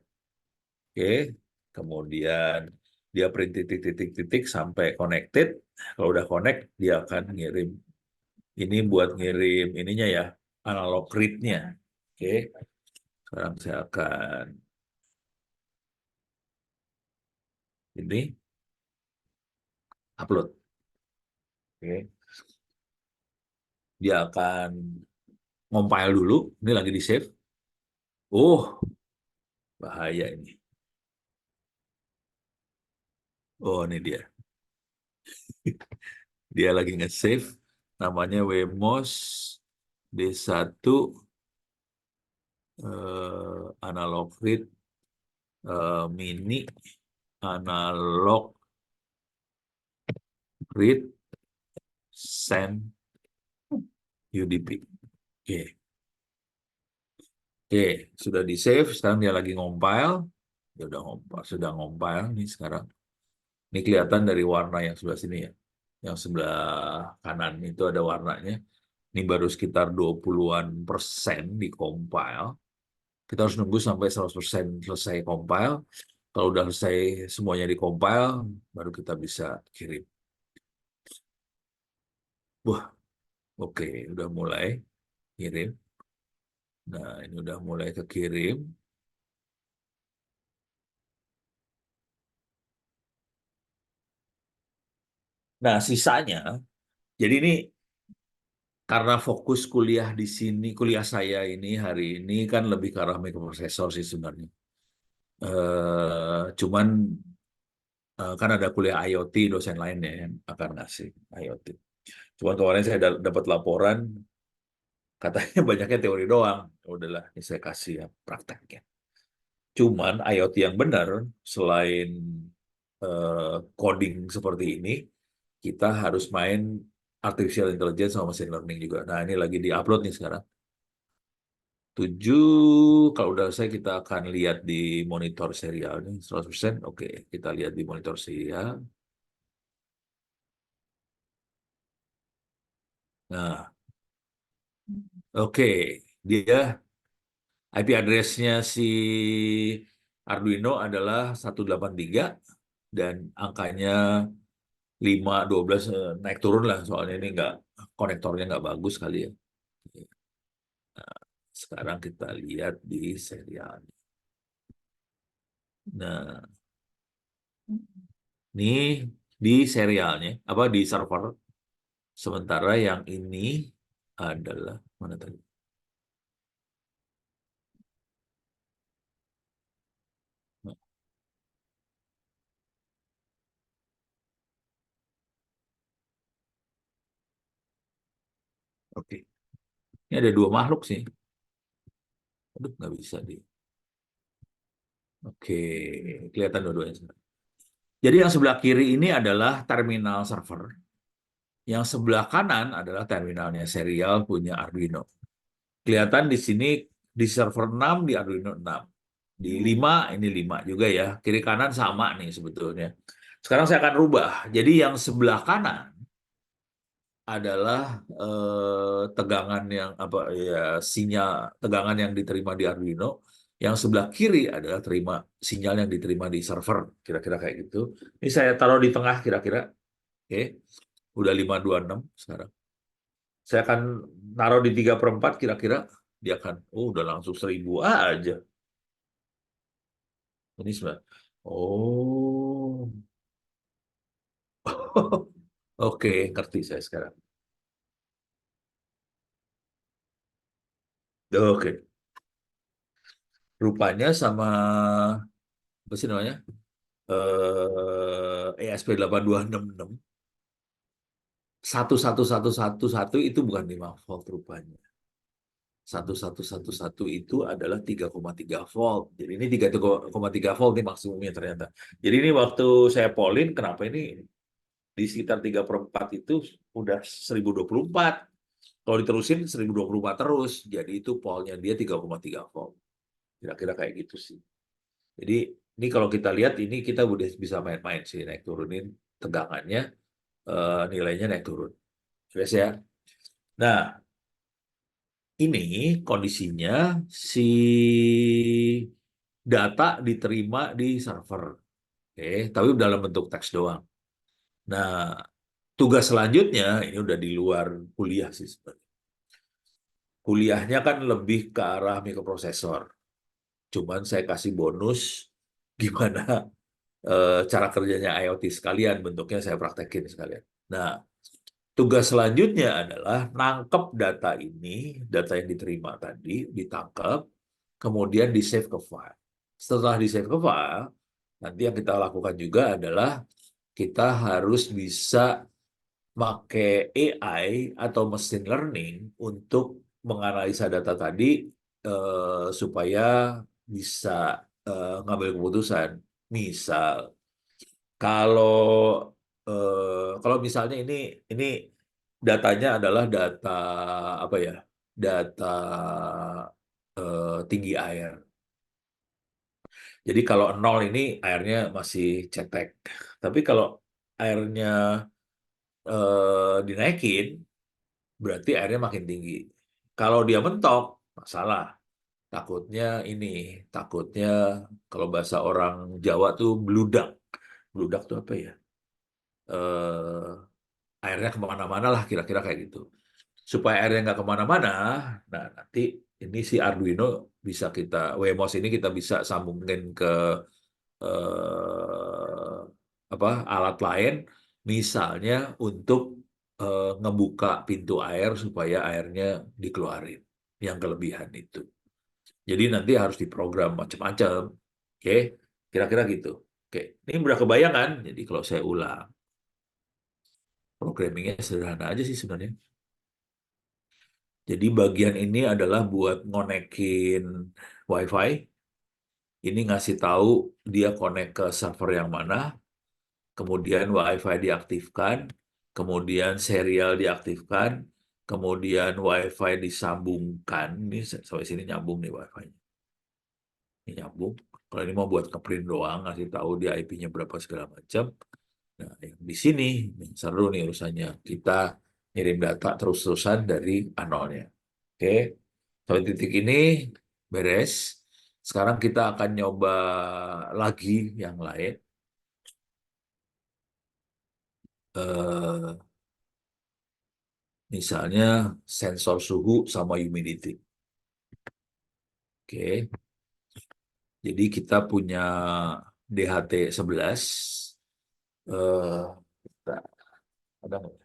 Oke, kemudian dia print titik-titik-titik sampai connected. Kalau udah connect, dia akan ngirim. Ini buat ngirim ininya ya, analog read-nya. Oke, sekarang saya akan ini upload. Oke, dia akan compile dulu. Ini lagi di save. Oh, bahaya ini. Oh, ini dia. Dia lagi nge-save. Namanya Wemos D1 analog read mini analog read send UDP. Oke. Oke, sudah di save. Sekarang dia lagi ngompil. Dia udah ngompil, sudah ngompil nih sekarang. Ini kelihatan dari warna yang sebelah sini ya. Yang sebelah kanan itu ada warnanya. Ini baru sekitar 20-an% di compile. Kita harus nunggu sampai 100% selesai compile. Kalau udah selesai semuanya di compile, baru kita bisa kirim. Wah, oke, udah mulai kirim. Nah, ini udah mulai kekirim. Nah, sisanya, jadi ini karena fokus kuliah di sini, kuliah saya ini hari ini kan lebih ke arah microprocessor sih sebenarnya. Cuman kan ada kuliah IoT, dosen lainnya yang akan ngasih IoT. Cuman kemarin saya dapat laporan, katanya banyaknya teori doang. Ya udahlah, ini saya kasih ya prakteknya. Cuman IoT yang benar, selain coding seperti ini, kita harus main artificial intelligence sama machine learning juga. Nah, ini lagi di-upload nih sekarang. 7, kalau udah selesai kita akan lihat di monitor serialnya 100%. Oke, kita lihat di monitor serial. Nah, oke, dia IP address-nya si Arduino adalah 183 dan angkanya 512, naik turun lah soalnya ini nggak, konektornya nggak bagus kali ya. Nah, sekarang kita lihat di serial. Nah, ini di serialnya, apa di server. Sementara yang ini adalah mana tadi? Oke. Ini ada dua makhluk sih. Aduh, nggak bisa di. Oke, kelihatan dua-duanya. Jadi yang sebelah kiri ini adalah terminal server. Yang sebelah kanan adalah terminalnya serial punya Arduino. Kelihatan di sini di server 6 di Arduino 6. Di 5 ini 5 juga ya. Kiri kanan sama nih sebetulnya. Sekarang saya akan rubah. Jadi yang sebelah kanan adalah tegangan yang apa ya, sinyal tegangan yang diterima di Arduino. Yang sebelah kiri adalah terima sinyal yang diterima di server. Kira-kira kayak gitu. Ini saya taruh di tengah kira-kira. Oke. Udah 526 sekarang. Saya akan naruh di 3/4 kira-kira. Dia akan, oh udah langsung 1000 aja. Ini sebenarnya. Oh. Oke, ngerti saya sekarang. Oke. Rupanya sama apa sih namanya? ESP8266 111111 itu bukan 5 volt rupanya. 1111 itu adalah 3,3 volt. Jadi ini 3,3 volt nih maksimumnya ternyata. Jadi ini waktu saya polling, kenapa ini di sekitar 3/4 itu udah 1024. Kalau diterusin 1024 terus. Jadi itu polnya dia 3,3 volt. Kira-kira kayak gitu sih. Jadi ini kalau kita lihat ini kita udah bisa main-main sih naik turunin tegangannya, nilainya naik turun. Guys ya. Nah, ini kondisinya si data diterima di server. Oke, tapi dalam bentuk teks doang. Nah, tugas selanjutnya ini udah di luar kuliah sih sebenarnya. Kuliahnya kan lebih ke arah mikroprosesor. Cuman saya kasih bonus gimana cara kerjanya IoT sekalian, bentuknya saya praktekin sekalian. Nah, tugas selanjutnya adalah nangkep data ini, data yang diterima tadi, ditangkap, kemudian di-save ke file. Setelah di-save ke file, nanti yang kita lakukan juga adalah kita harus bisa pakai AI atau machine learning untuk menganalisa data tadi supaya bisa ngambil keputusan. Misal, kalau kalau misalnya ini datanya adalah data apa ya? Data tinggi air. Jadi kalau nol ini airnya masih cetek. Tapi kalau airnya dinaikin, berarti airnya makin tinggi. Kalau dia mentok, masalah. Takutnya ini, takutnya kalau bahasa orang Jawa tuh bludak. Bludak tuh apa ya? Eh, airnya kemana-mana lah, kira-kira kayak gitu. Supaya airnya nggak kemana-mana, nah nanti ini si Arduino bisa kita, Wemos ini kita bisa sambungin ke eh, apa alat lain, misalnya untuk ngebuka pintu air supaya airnya dikeluarin yang kelebihan itu. Jadi nanti harus diprogram macam-macam. Oke, kira-kira gitu. Oke, ini udah kebayangan. Jadi kalau saya ulang, programmingnya sederhana aja sih sebenarnya. Jadi bagian ini adalah buat ngonekin WiFi. Ini ngasih tahu dia connect ke server yang mana, kemudian WiFi diaktifkan, kemudian serial diaktifkan, kemudian WiFi disambungkan. Ini sampai sini nyambung nih WiFi-nya. Ini nyambung. Kalau ini mau buat ngeprint doang, ngasih tahu dia IP-nya berapa segala macam. Nah, yang di sini nih, seru nih urusannya. Kita ngirim data terus-terusan dari A0-nya. Oke, sampai titik ini beres. Sekarang kita akan nyoba lagi yang lain. Eh, misalnya sensor suhu sama humidity. Oke, jadi kita punya DHT11. Bentar, ada nggak ya?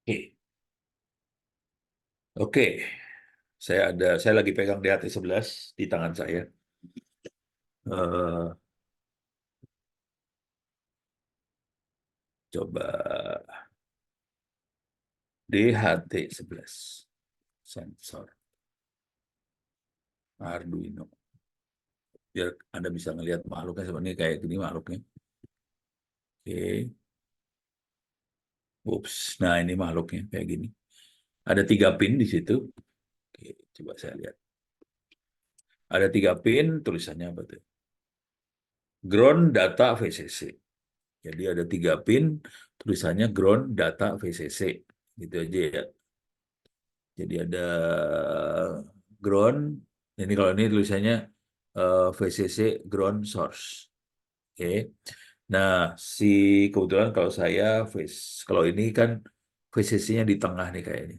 Oke, oke. Saya lagi pegang DHT11 di tangan saya. Eh, coba DHT11 sensor Arduino. Biar Anda bisa ngelihat makhluknya sebenarnya kayak gini makhluknya. Oke. Ups. Nah, ini makhluknya kayak gini. Ada 3 pin di situ. Oke, coba saya lihat. Ada 3 pin, tulisannya apa tuh? Ground Data VCC. Jadi ada 3 pin, tulisannya Ground Data VCC. Gitu aja ya. Jadi ada ground. Ini kalau ini tulisannya VCC Ground Source. Oke. Nah, si kebetulan kalau saya kalau ini kan VCC-nya di tengah nih kayaknya.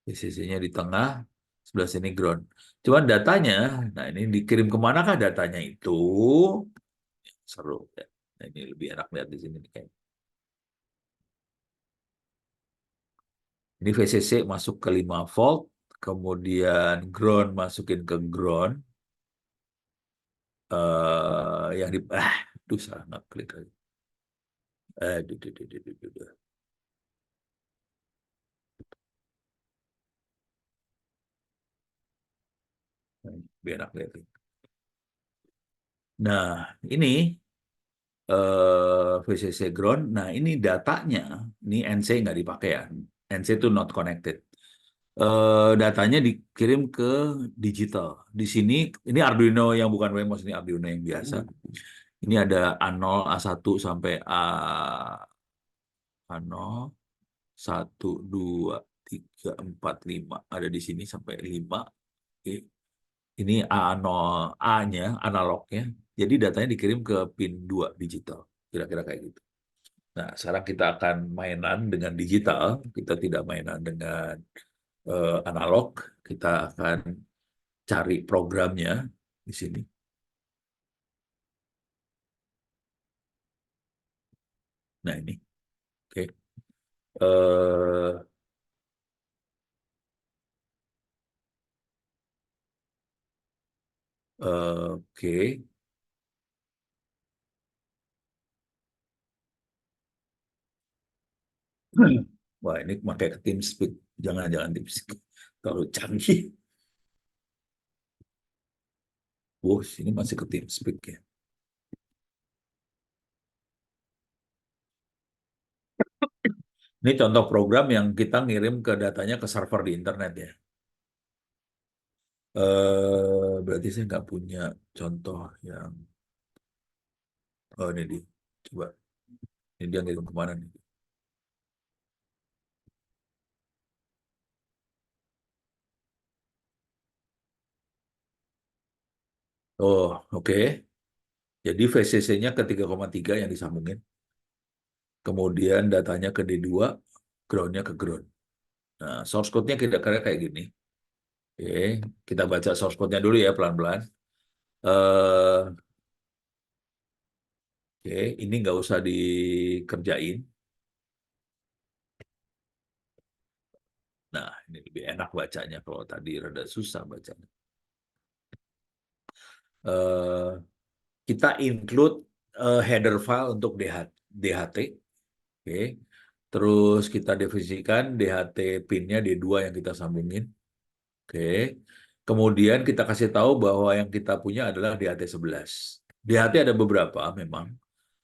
VCC-nya di tengah, sebelah sini ground. Cuman datanya, nah ini dikirim kemana kah datanya itu? Seru ya. Nah, ini lebih enak lihat di sini nih kayaknya. Ini VCC masuk ke 5 volt, kemudian ground masukin ke ground. Yang di salah nggak klik lagi. Duh, duh, duh, duh, duh, duh, duh. Biar enak lihat. Nah, ini VCC ground. Nah, ini datanya, ini NC nggak dipakai ya. NC itu not connected. Datanya dikirim ke digital. Di sini, ini Arduino yang bukan Wemos, ini Arduino yang biasa. Ini ada A0, A1 sampai A0, 1, 2, 3, 4, 5. Ada di sini sampai 5. Oke. Ini A0, A-nya, analognya. Jadi datanya dikirim ke pin 2 digital. Kira-kira kayak gitu. Nah, sekarang kita akan mainan dengan digital. Kita tidak mainan dengan analog. Kita akan cari programnya di sini. Nah, ini. Oke. Eh, oke. Wah, ini pakai ke TeamSpeak. Jangan-jangan TeamSpeak. Terlalu canggih. Wah, sini masih ke TeamSpeak ya. Ini contoh program yang kita ngirim ke datanya ke server di internet ya. Berarti saya nggak punya contoh yang... Oh, ini dia. Coba. Ini dia ngirim kemana nih? Oh, oke. Jadi VCC-nya ke 3,3 yang disambungin. Kemudian datanya ke D2, ground-nya ke ground. Nah, source code-nya kira-kira kayak gini. Oke, kita baca source code-nya dulu ya pelan-pelan. Eh, oke, ini nggak usah dikerjain. Nah, ini lebih enak bacanya kalau tadi rada susah bacanya. Eh, kita include header file untuk DHT. Oke. Terus kita definisikan DHT pin-nya D2 yang kita sambungin. Oke. Kemudian kita kasih tahu bahwa yang kita punya adalah DHT11. DHT ada beberapa memang.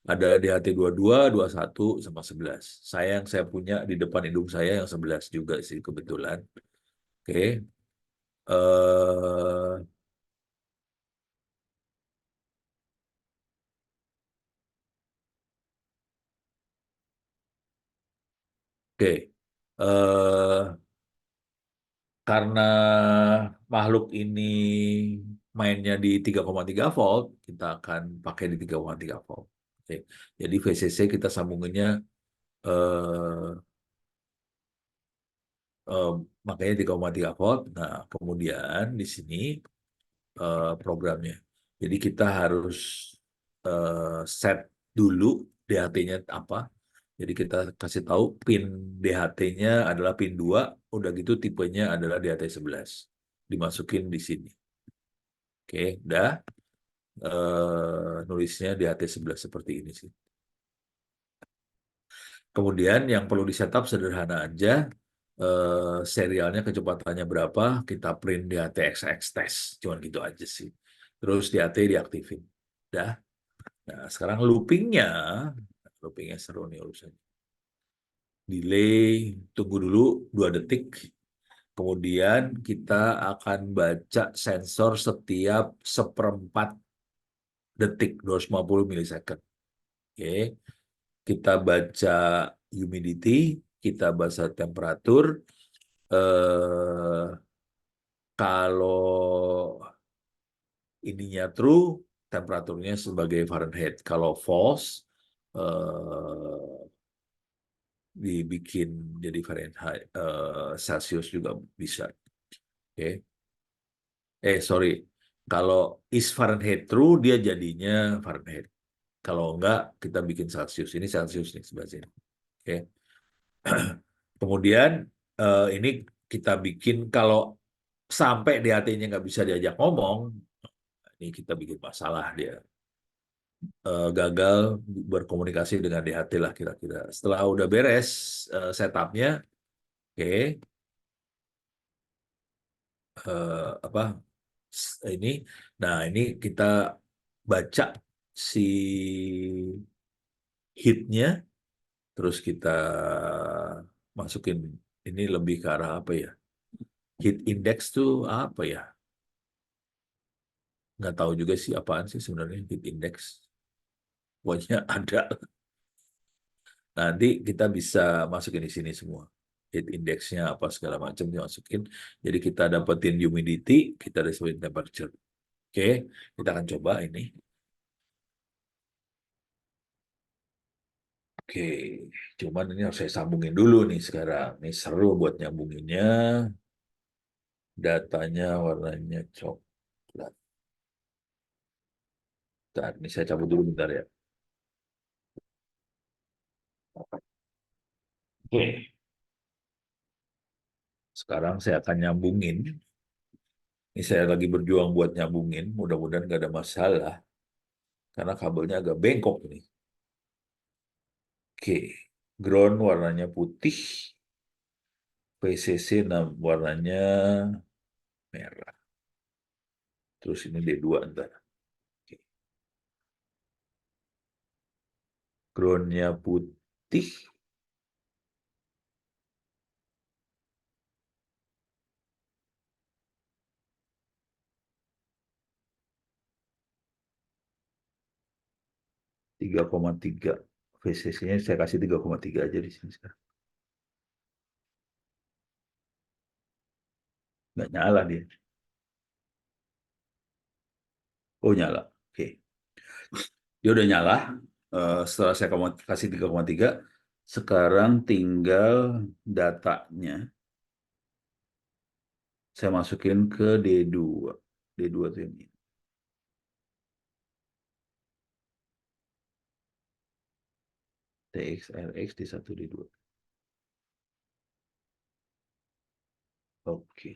Ada DHT 22, 21, sama 11. Saya punya di depan hidung saya yang 11 juga sih kebetulan. Oke. Eh, oke. Karena makhluk ini mainnya di 3,3 volt, kita akan pakai di 3,3 volt. Oke. Jadi VCC kita sambunginnya eh, eh, makanya 3,3 volt. Nah, kemudian di sini programnya. Jadi kita harus set dulu DHT-nya apa. Jadi kita kasih tahu pin DHT-nya adalah pin 2, udah gitu tipenya adalah DHT11. Dimasukin di sini. Oke, udah. Nulisnya di HT sebelah seperti ini sih. Kemudian yang perlu di setup sederhana aja, serialnya kecepatannya berapa, kita print di HTXX test, cuman gitu aja sih. Terus di HT diaktifin. Udah. Nah, sekarang loopingnya seru nih urusan. Delay, tunggu dulu 2 detik. Kemudian kita akan baca sensor setiap seperempat detik, 250 milisecond. Oke, kita baca humidity, kita baca temperatur. Eh, kalau ininya true, temperaturnya sebagai Fahrenheit. Kalau false, dibikin jadi Fahrenheit, Celsius juga bisa. Oke. Sorry. Kalau is Fahrenheit true, dia jadinya Fahrenheit. Kalau enggak, kita bikin Celsius. Ini Celsius nih sebelah sini. Oke. Kemudian ini kita bikin kalau sampai DHT-nya nggak bisa diajak ngomong, ini kita bikin masalah dia. Gagal berkomunikasi dengan DHT lah kira-kira. Setelah udah beres setupnya, oke, apa ini, nah ini kita baca si hitnya, terus kita masukin ini lebih ke arah apa ya? Heat index tuh apa ya? Nggak tahu juga sih apaan sih sebenarnya heat index. Pokoknya ada. Nanti kita bisa masukin di sini semua. Heat indexnya apa segala macam dimasukin. Jadi kita dapetin humidity, kita dapetin temperature. Oke, kita akan coba ini. Oke, cuman ini harus saya sambungin dulu nih sekarang. Ini seru buat nyambunginnya. Datanya warnanya coklat. Bentar, ini saya cabut dulu bentar ya. Oke, sekarang saya akan nyambungin. Ini saya lagi berjuang buat nyambungin. Mudah-mudahan nggak ada masalah. Karena kabelnya agak bengkok ini. Oke, ground warnanya putih. PCC warnanya merah. Terus ini D2 ntar. Oke. Groundnya putih. 3,3. VCC-nya saya kasih 3,3 aja di sini sekarang. Nggak nyala dia. Oh, nyala. Oke. Dia udah nyala. Setelah saya kasih 3,3, sekarang tinggal datanya. Saya masukin ke D2. D2 itu ini. TXRX D1, D2. Oke.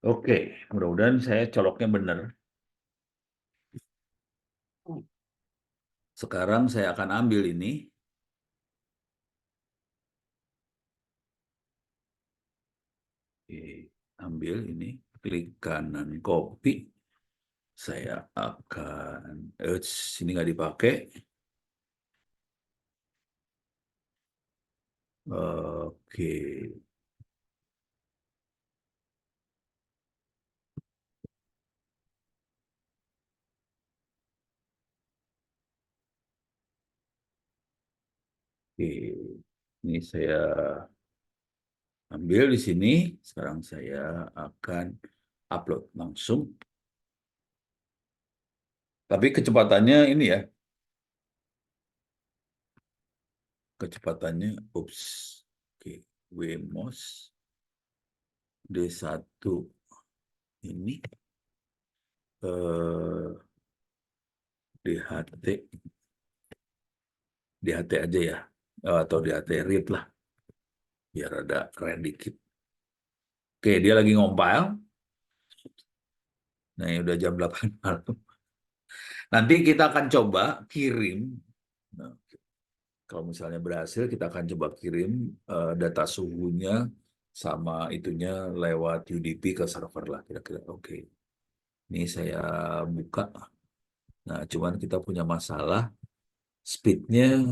Oke, mudah-mudahan saya coloknya benar. Sekarang saya akan ambil ini. Oke, ambil ini, klik kanan copy. Saya akan, sini nggak dipakai. Oke, oke. Ini saya ambil di sini. Sekarang saya akan upload langsung. Tapi kecepatannya ini ya, kecepatannya, ups. Oke, Wemos D1 ini DHT, DHT aja ya, atau DHT read lah, biar ada keren dikit. Oke, dia lagi ngompil. Nah, ini udah jam 8 malam. Nanti kita akan coba kirim. Nah, kalau misalnya berhasil, kita akan coba kirim data suhunya sama itunya lewat UDP ke server lah kira-kira. Oke, ini saya buka. Nah, cuman kita punya masalah, speednya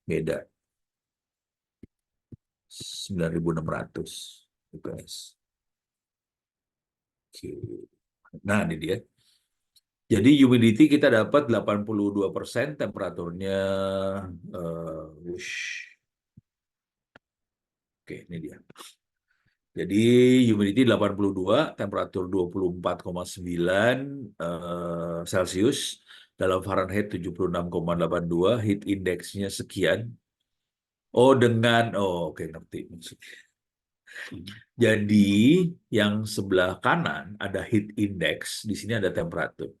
beda, 9.600 fps. Oke. Nah, ini dia. Jadi humidity kita dapat 82%, temperaturnya wush. Oke, ini dia. Jadi humidity 82, temperatur 24,9 Celcius, dalam Fahrenheit 76,82, heat indexnya sekian. Oh, oke ngerti maksudnya. Jadi yang sebelah kanan ada heat index, di sini ada temperatur.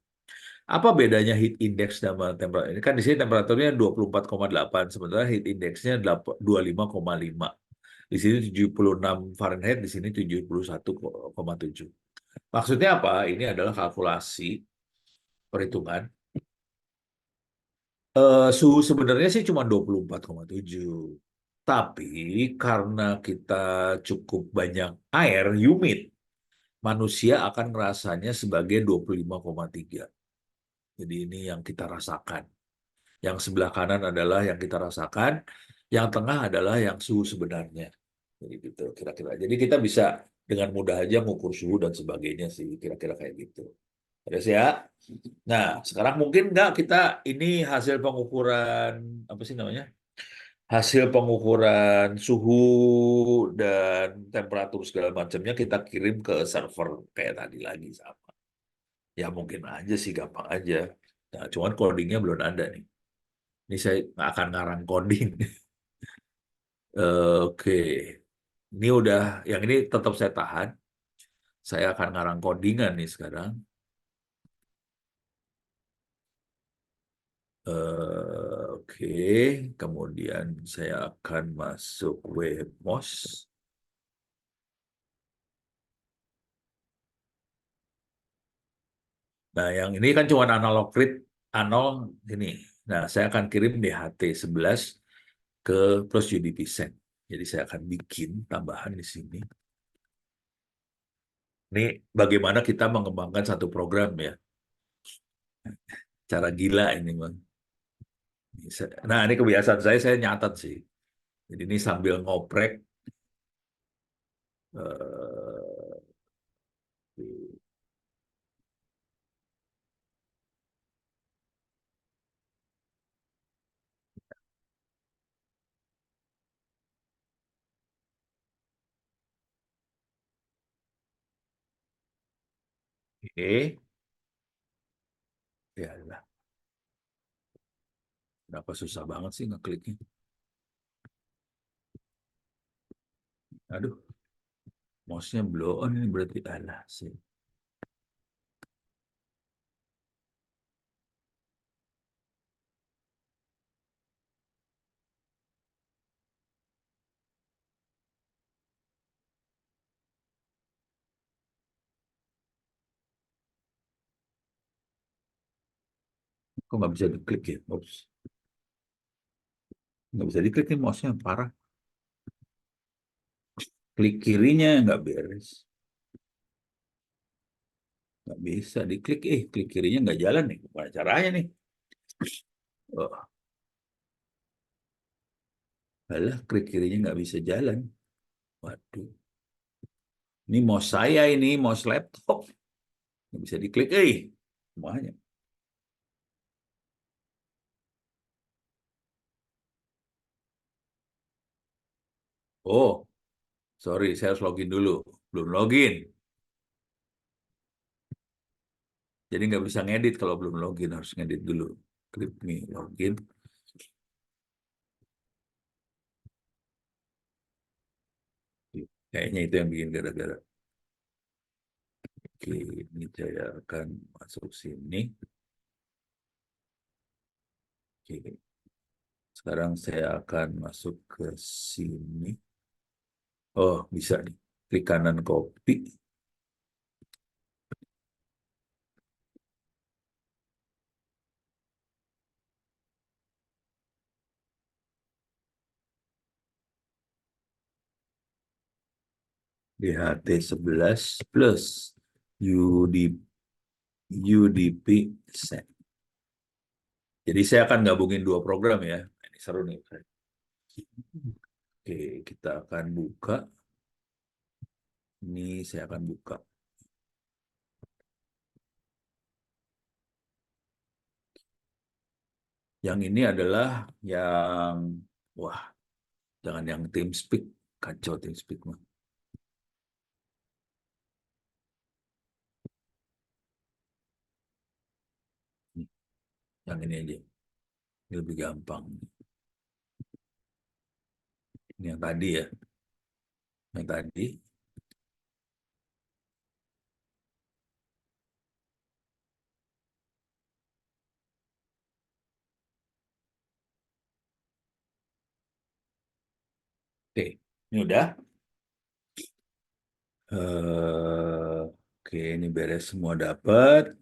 Apa bedanya heat index sama temperatur? Ini kan di sini temperaturnya 24,8, sementara heat indexnya 25,5. Di sini 76 Fahrenheit, di sini 71,7. Maksudnya apa? Ini adalah kalkulasi perhitungan. Suhu sebenarnya sih cuma 24,7. Tapi karena kita cukup banyak air, humid, manusia akan merasanya sebagai 25,3. Jadi ini yang kita rasakan. Yang sebelah kanan adalah yang kita rasakan, yang tengah adalah yang suhu sebenarnya. Jadi gitu kira-kira. Jadi kita bisa dengan mudah aja mengukur suhu dan sebagainya sih, kira-kira kayak gitu. Terus ya. Nah, sekarang mungkin nggak kita ini hasil pengukuran apa sih namanya? Hasil pengukuran suhu dan temperatur segala macamnya kita kirim ke server kayak tadi lagi sama. Ya mungkin aja sih gampang aja. Nah, cuman codingnya belum ada nih. Ini saya nggak akan ngarang coding. Oke, ini udah, yang ini tetap saya tahan. Saya akan ngarang codingan nih sekarang. Oke, kemudian saya akan masuk webMOS. Nah, yang ini kan cuma analog read, anal ini. Nah, saya akan kirim DHT11 ke plus UDP send. Jadi saya akan bikin tambahan di sini. Ini bagaimana kita mengembangkan satu program ya. Cara gila ini, Bang. Nah, ini kebiasaan saya nyatat sih. Jadi ini sambil ngoprek. eh, Oke, ya lah. Kenapa susah banget sih ngekliknya? Aduh, mouse-nya blow on ini berarti alah sih. Kok nggak bisa diklik ya? Oops. Nggak bisa diklik nih mouse-nya, parah. Klik kirinya nggak beres. Nggak bisa diklik, klik kirinya nggak jalan nih. Gimana caranya nih? Oh, alah, klik kirinya nggak bisa jalan. Waduh, ini mouse saya ini, mouse laptop. Nggak bisa diklik, semuanya. Oh, sorry, saya harus login dulu. Belum login. Jadi nggak bisa ngedit kalau belum login, harus ngedit dulu. Klik nih, login. Kayaknya itu yang bikin gara-gara. Oke, ini saya akan masuk sini. Oke, sekarang saya akan masuk ke sini. Oh, bisa nih. Klik kanan copy. DHT11 plus UD, UDP set. Jadi saya akan gabungin dua program ya. Ini seru nih. Oke, kita akan buka. Ini saya akan buka. Yang ini adalah yang, wah, jangan yang TeamSpeak. Kacau TeamSpeak mah. Yang ini aja. Ini lebih gampang. Ini yang tadi ya. Yang tadi. Oke, ini udah. Oke, ini beres semua dapat.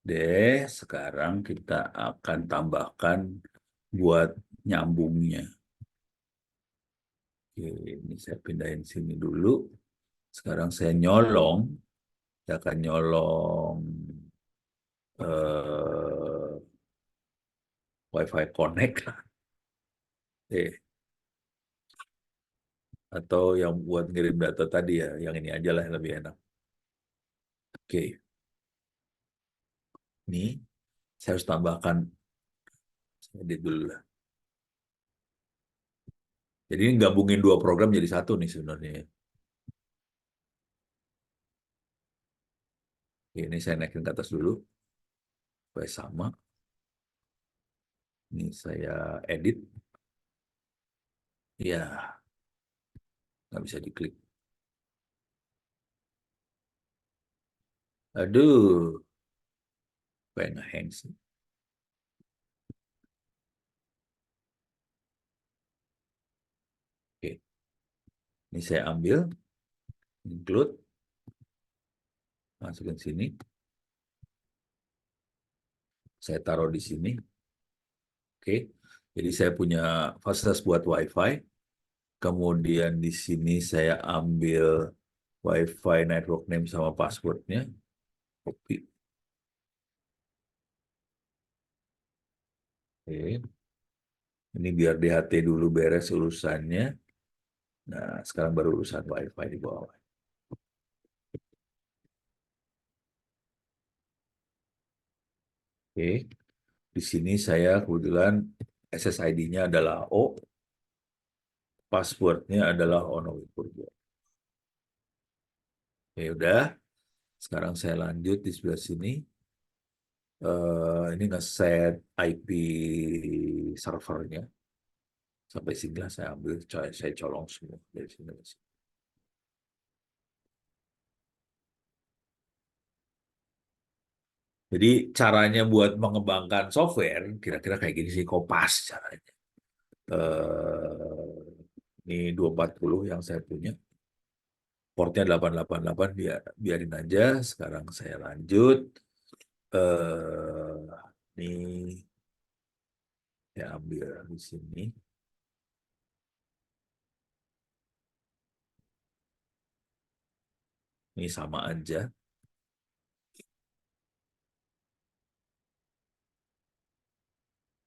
Deh, sekarang kita akan tambahkan buat nyambungnya. Oke, ini saya pindahin sini dulu. Sekarang saya nyolong. Saya akan nyolong eh, Wi-Fi Connect. Atau yang buat ngirim data tadi ya, yang ini aja lah yang lebih enak. Oke, ini saya harus tambahkan, saya edit dulu lah. Jadi ini gabungin dua program jadi satu nih sebenarnya. Oke, ini saya naikin ke atas dulu, supaya sama. Ini saya edit. Ya, nggak bisa diklik. Aduh, kayak nge-hang sih. Oke, ini saya ambil, include, masukin sini. Saya taruh di sini. Oke, jadi saya punya fasilitas buat WiFi. Kemudian di sini saya ambil WiFi network name sama passwordnya. Copy. Oke. Ini biar DHT dulu beres urusannya. Nah, sekarang baru urusan WiFi di bawah. Oke. Di sini saya kebetulan SSID-nya adalah O, passwordnya adalah Ono Wipurwo. Oke, udah. Sekarang saya lanjut di sebelah sini. Ini nge-set IP servernya. Sampai sini lah saya ambil, saya colong semua dari sini. Jadi caranya buat mengembangkan software, kira-kira kayak gini sih, Kopas caranya. Ini 240 yang saya punya. Portnya 888, biarin aja. Sekarang saya lanjut. Ini saya ambil di sini. Ini sama aja.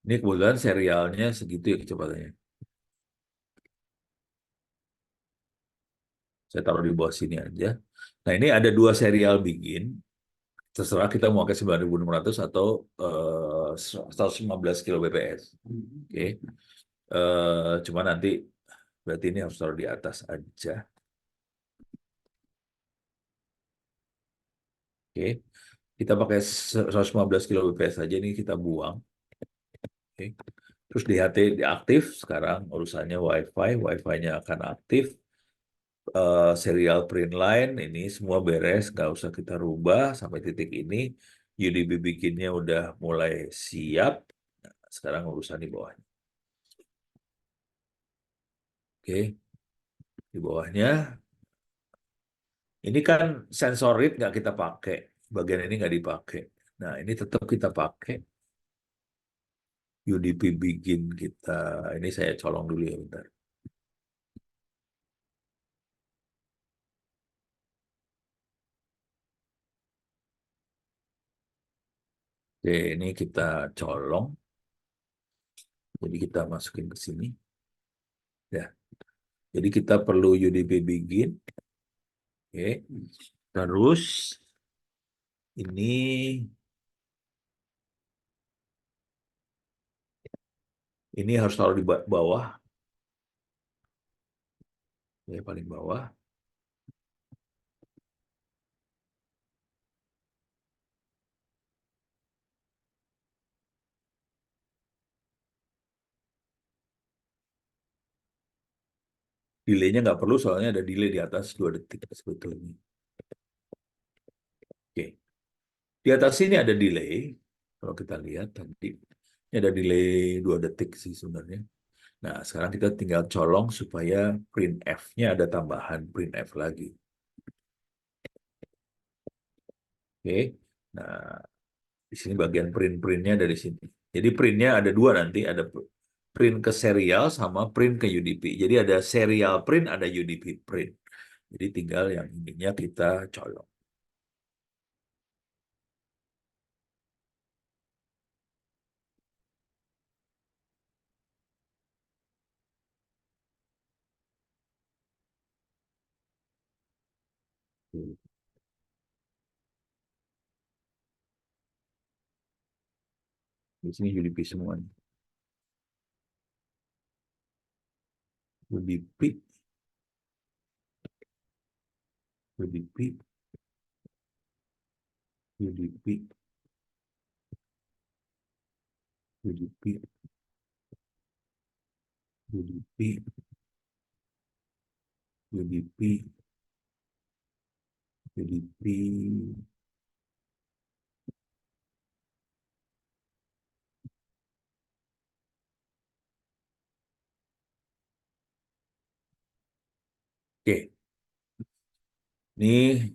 Ini kebetulan serialnya segitu ya kecepatannya. Saya taruh di bawah sini aja. Nah, ini ada dua serial begin. Terserah kita mau pakai 9600 atau 115 kbps. Oke. Cuma nanti berarti ini harus taruh di atas aja. Oke. Kita pakai 115 kbps aja, ini kita buang. Oke. Terus DHT diaktif, sekarang urusannya WiFi, WiFi-nya akan aktif. Serial print line, ini semua beres, nggak usah kita rubah sampai titik ini. UDP bikinnya udah mulai siap. Nah, sekarang urusan di bawahnya. Oke, di bawahnya. Ini kan sensor read nggak kita pakai. Bagian ini nggak dipakai. Nah, ini tetap kita pakai. UDP bikin kita. Ini saya colong dulu ya bentar. Oke, ini kita colong. Jadi kita masukin ke sini. Ya. Jadi kita perlu UDP begin. Oke. Terus ini harus taruh di bawah, ya paling bawah. Delaynya nggak perlu, soalnya ada delay di atas 2 detik sebetulnya. Oke. Di atas sini ada delay. Kalau kita lihat tadi, ini ada delay 2 detik sih sebenarnya. Nah, sekarang kita tinggal colong supaya print F-nya ada tambahan print F lagi. Oke. Nah, di sini bagian print-printnya dari sini. Jadi printnya ada dua nanti, ada print ke serial sama print ke UDP. Jadi ada serial print, ada UDP print. Jadi tinggal yang ininya kita colong. Di sini UDP semua. UDP, UDP, UDP, UDP, UDP, UDP, UDP. Oke, ini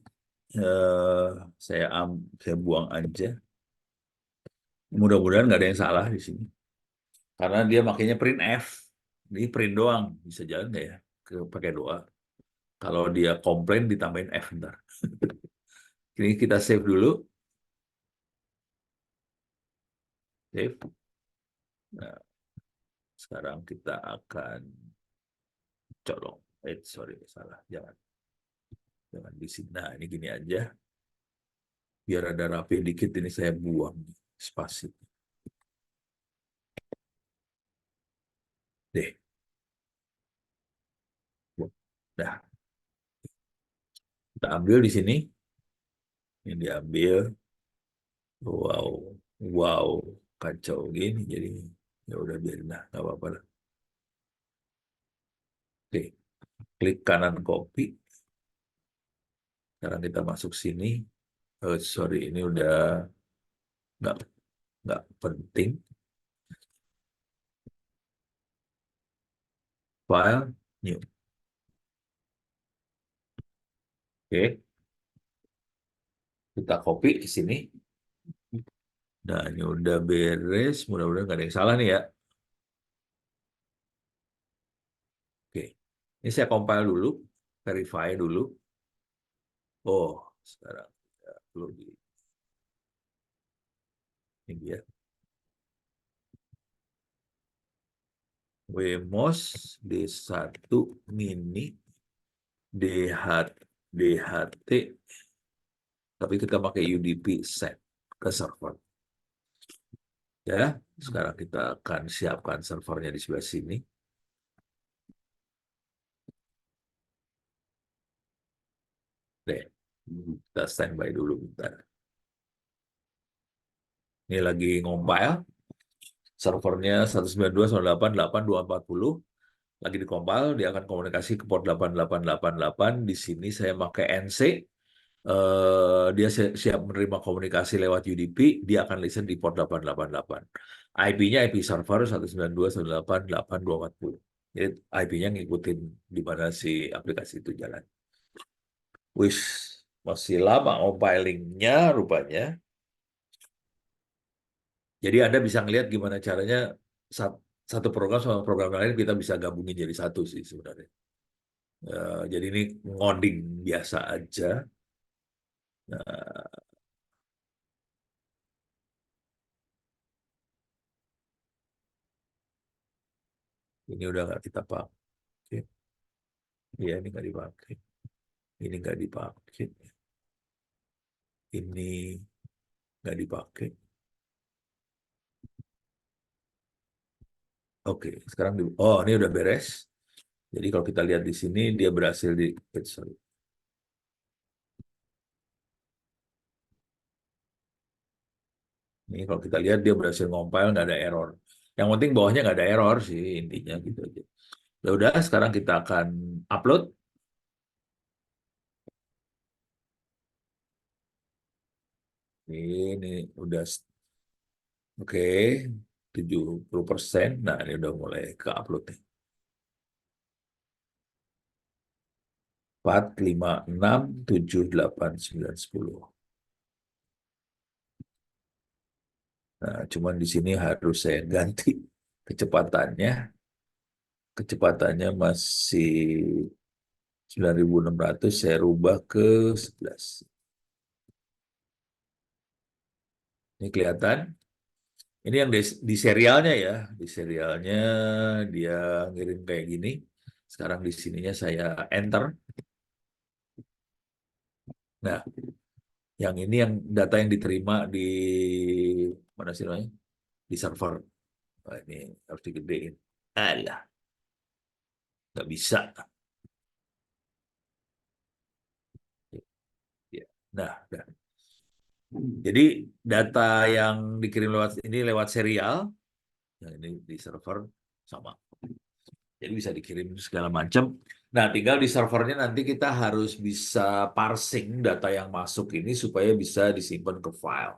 eh, saya buang aja. Mudah-mudahan nggak ada yang salah di sini. Karena dia makanya print F. Ini print doang. Bisa jalan nggak ya? Pakai doa. Kalau dia komplain ditambahin F ntar. Ini kita save dulu. Save. Nah, sekarang kita akan colong. Sorry, salah. Jangan di sini. Nah, ini gini aja. Biar ada rapi dikit, ini saya buang spasi. Deh. Nah, kita ambil di sini. Ini diambil. Wow. Wow. Kacau gini jadi. Ya udah biarin lah. Nggak apa-apa lah. Oke. Klik kanan copy. Sekarang kita masuk sini. Oh, sorry, ini udah nggak nggak penting. File, new. Oke, kita copy ke sini. Nah, ini udah beres. Mudah-mudahan nggak ada yang salah nih ya. Oke, ini saya compile dulu, verify dulu. Oh, sekarang ya, perlu di ini dia. Wemos D1 mini DH, DHT, tapi kita pakai UDP set ke server. Ya, sekarang kita akan siapkan servernya di sebelah sini. Deh, kita standby dulu bentar. Ini lagi ngompil. Servernya 192.168.8.240. Lagi dikompil, dia akan komunikasi ke port 8888. Di sini saya pakai NC. Dia siap menerima komunikasi lewat UDP. Dia akan listen di port 888. IP-nya IP server 192.168.8.240. Jadi IP-nya ngikutin di mana si aplikasi itu jalan. Wis, masih lama compilingnya rupanya. Jadi Anda bisa ngelihat gimana caranya satu program sama program lain kita bisa gabungin jadi satu sih sebenarnya. Jadi ini ngoding biasa aja. Nah, Ini udah nggak kita pakai. Iya, ini nggak dipakai. Ini nggak dipakai. Ini nggak dipakai. Oke, sekarang oh ini udah beres. Jadi kalau kita lihat di sini dia berhasil di sorry. Ini kalau kita lihat dia berhasil ngompil nggak ada error. Yang penting bawahnya nggak ada error sih intinya gitu aja. Ya udah, sekarang kita akan upload. Ini udah oke, 70%. Nah, ini udah mulai ke upload nih. 4, 5, 6, 7, 8, 9, 10. Nah, cuman di sini harus saya ganti kecepatannya. Kecepatannya masih 9.600, saya rubah ke 11. Ini kelihatan. Ini yang di serialnya ya. Di serialnya dia ngirim kayak gini. Sekarang di sininya saya enter. Nah, yang ini yang data yang diterima di mana sih namanya? Di server. Nah, ini harus digedein. Alah, nggak bisa. Ya. Nah. Jadi data yang dikirim lewat ini lewat serial, yang ini di server sama. Jadi bisa dikirim segala macam. Nah, tinggal di servernya nanti kita harus bisa parsing data yang masuk ini supaya bisa disimpan ke file.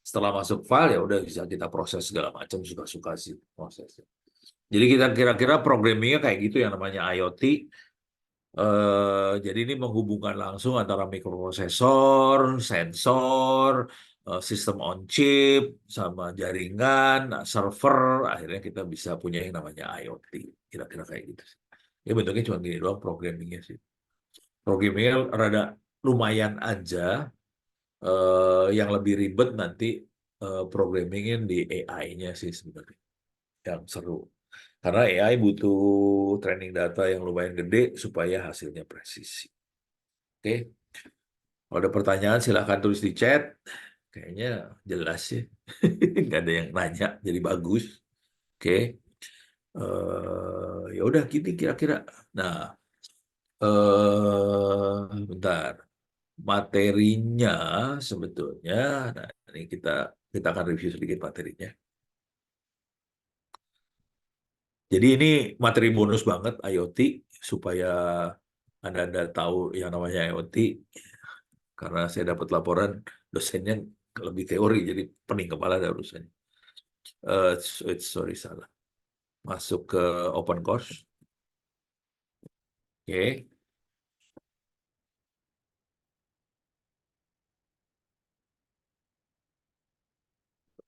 Setelah masuk file ya udah bisa kita proses segala macam, suka-suka sih prosesnya. Jadi kita kira-kira programmingnya kayak gitu yang namanya IoT. Jadi ini menghubungkan langsung antara mikroprosesor, sensor, sistem on chip, sama jaringan, nah, server. Akhirnya kita bisa punya yang namanya IoT. Kira-kira kayak gitu sih. Ya bentuknya cuma gini doang programmingnya sih. Programmingnya rada lumayan aja. Yang lebih ribet nanti programmingnya di AI-nya sih sebenarnya. Yang seru. Karena AI butuh training data yang lumayan gede supaya hasilnya presisi. Oke, kalau ada pertanyaan silahkan tulis di chat. Kayaknya jelas sih. Nggak ada yang nanya, jadi bagus. Oke, ya udah gini kira-kira. Nah, bentar. Materinya sebetulnya, nah ini kita akan review sedikit materinya. Jadi ini materi bonus banget IoT supaya Anda tahu yang namanya IoT. Karena saya dapat laporan dosennya lebih teori, jadi pening kepala ada urusannya. Sorry, salah. Masuk ke open course. Oke.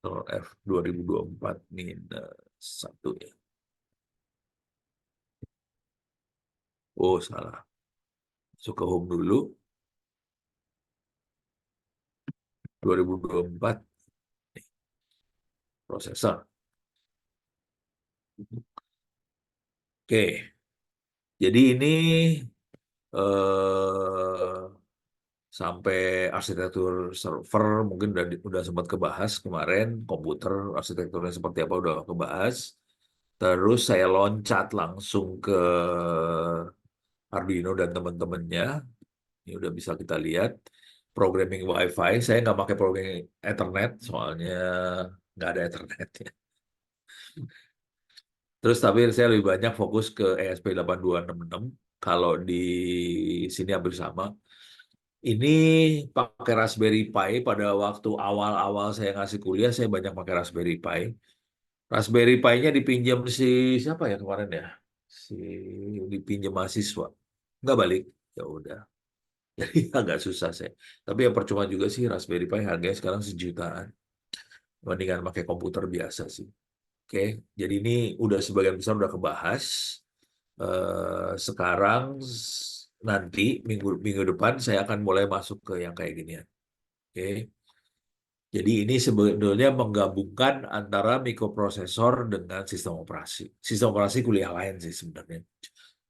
F 2024 satu ya. Oh, salah. Masuk ke home dulu. 2024 nih, prosesor. Oke. Jadi ini eh, sampai arsitektur server mungkin udah sempat kebahas kemarin, komputer arsitekturnya seperti apa udah kebahas. Terus saya loncat langsung ke Arduino dan teman-temannya. Ini udah bisa kita lihat. Programming Wi-Fi. Saya nggak pakai programming Ethernet, soalnya nggak ada Ethernet ya. Terus tapi saya lebih banyak fokus ke ESP8266. Kalau di sini hampir sama. Ini pakai Raspberry Pi. Pada waktu awal-awal saya ngasih kuliah, saya banyak pakai Raspberry Pi. Raspberry Pi-nya dipinjam si siapa ya kemarin ya? Si dipinjam mahasiswa. Nggak balik. Ya udah. Jadi agak susah saya. Tapi yang percuma juga sih Raspberry Pi harganya sekarang sejutaan. Mendingan pakai komputer biasa sih. Oke, jadi ini udah sebagian besar udah kebahas. Sekarang nanti minggu minggu depan saya akan mulai masuk ke yang kayak gini ya. Oke. Jadi ini sebetulnya menggabungkan antara mikroprosesor dengan sistem operasi. Sistem operasi kuliah lain sih sebenarnya.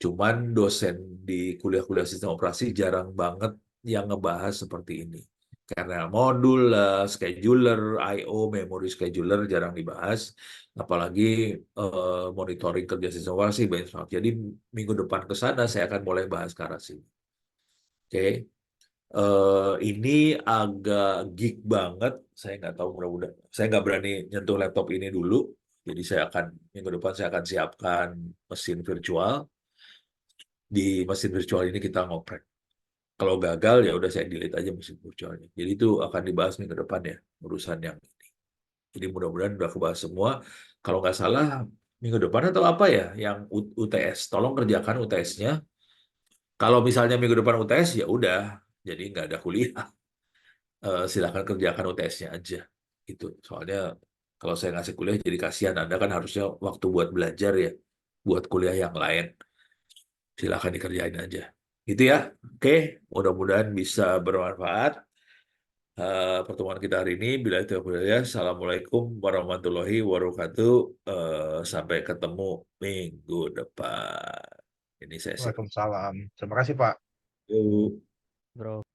Cuman dosen di kuliah-kuliah sistem operasi jarang banget yang ngebahas seperti ini. Kernel modul, scheduler, I/O, memory scheduler jarang dibahas. Apalagi monitoring kerja sistem operasi, benchmark. Jadi minggu depan ke sana saya akan mulai bahas ke arah sini. Oke. Ini agak geek banget. Saya nggak tahu, mudah-mudahan. Saya nggak berani nyentuh laptop ini dulu. Jadi minggu depan saya akan siapkan mesin virtual. Di mesin virtual ini kita ngoprek. Kalau gagal ya udah saya delete aja mesin virtualnya. Jadi itu akan dibahas minggu depan ya, urusan yang ini. Jadi mudah-mudahan udah kebahas semua. Kalau nggak salah minggu depan atau apa ya, yang UTS. Tolong kerjakan UTS-nya. Kalau misalnya minggu depan UTS ya udah, jadi nggak ada kuliah. Silakan kerjakan UTS-nya aja. Gitu. Soalnya kalau saya ngasih kuliah jadi kasihan. Anda kan harusnya waktu buat belajar ya, buat kuliah yang lain. Silakan dikerjain aja. Gitu ya. Oke, mudah-mudahan bisa bermanfaat. Pertemuan kita hari ini. Bila itu ya, Assalamualaikum warahmatullahi wabarakatuh. Sampai ketemu minggu depan. Ini sesi. Waalaikumsalam. Terima kasih, Pak. Yuk. Bro.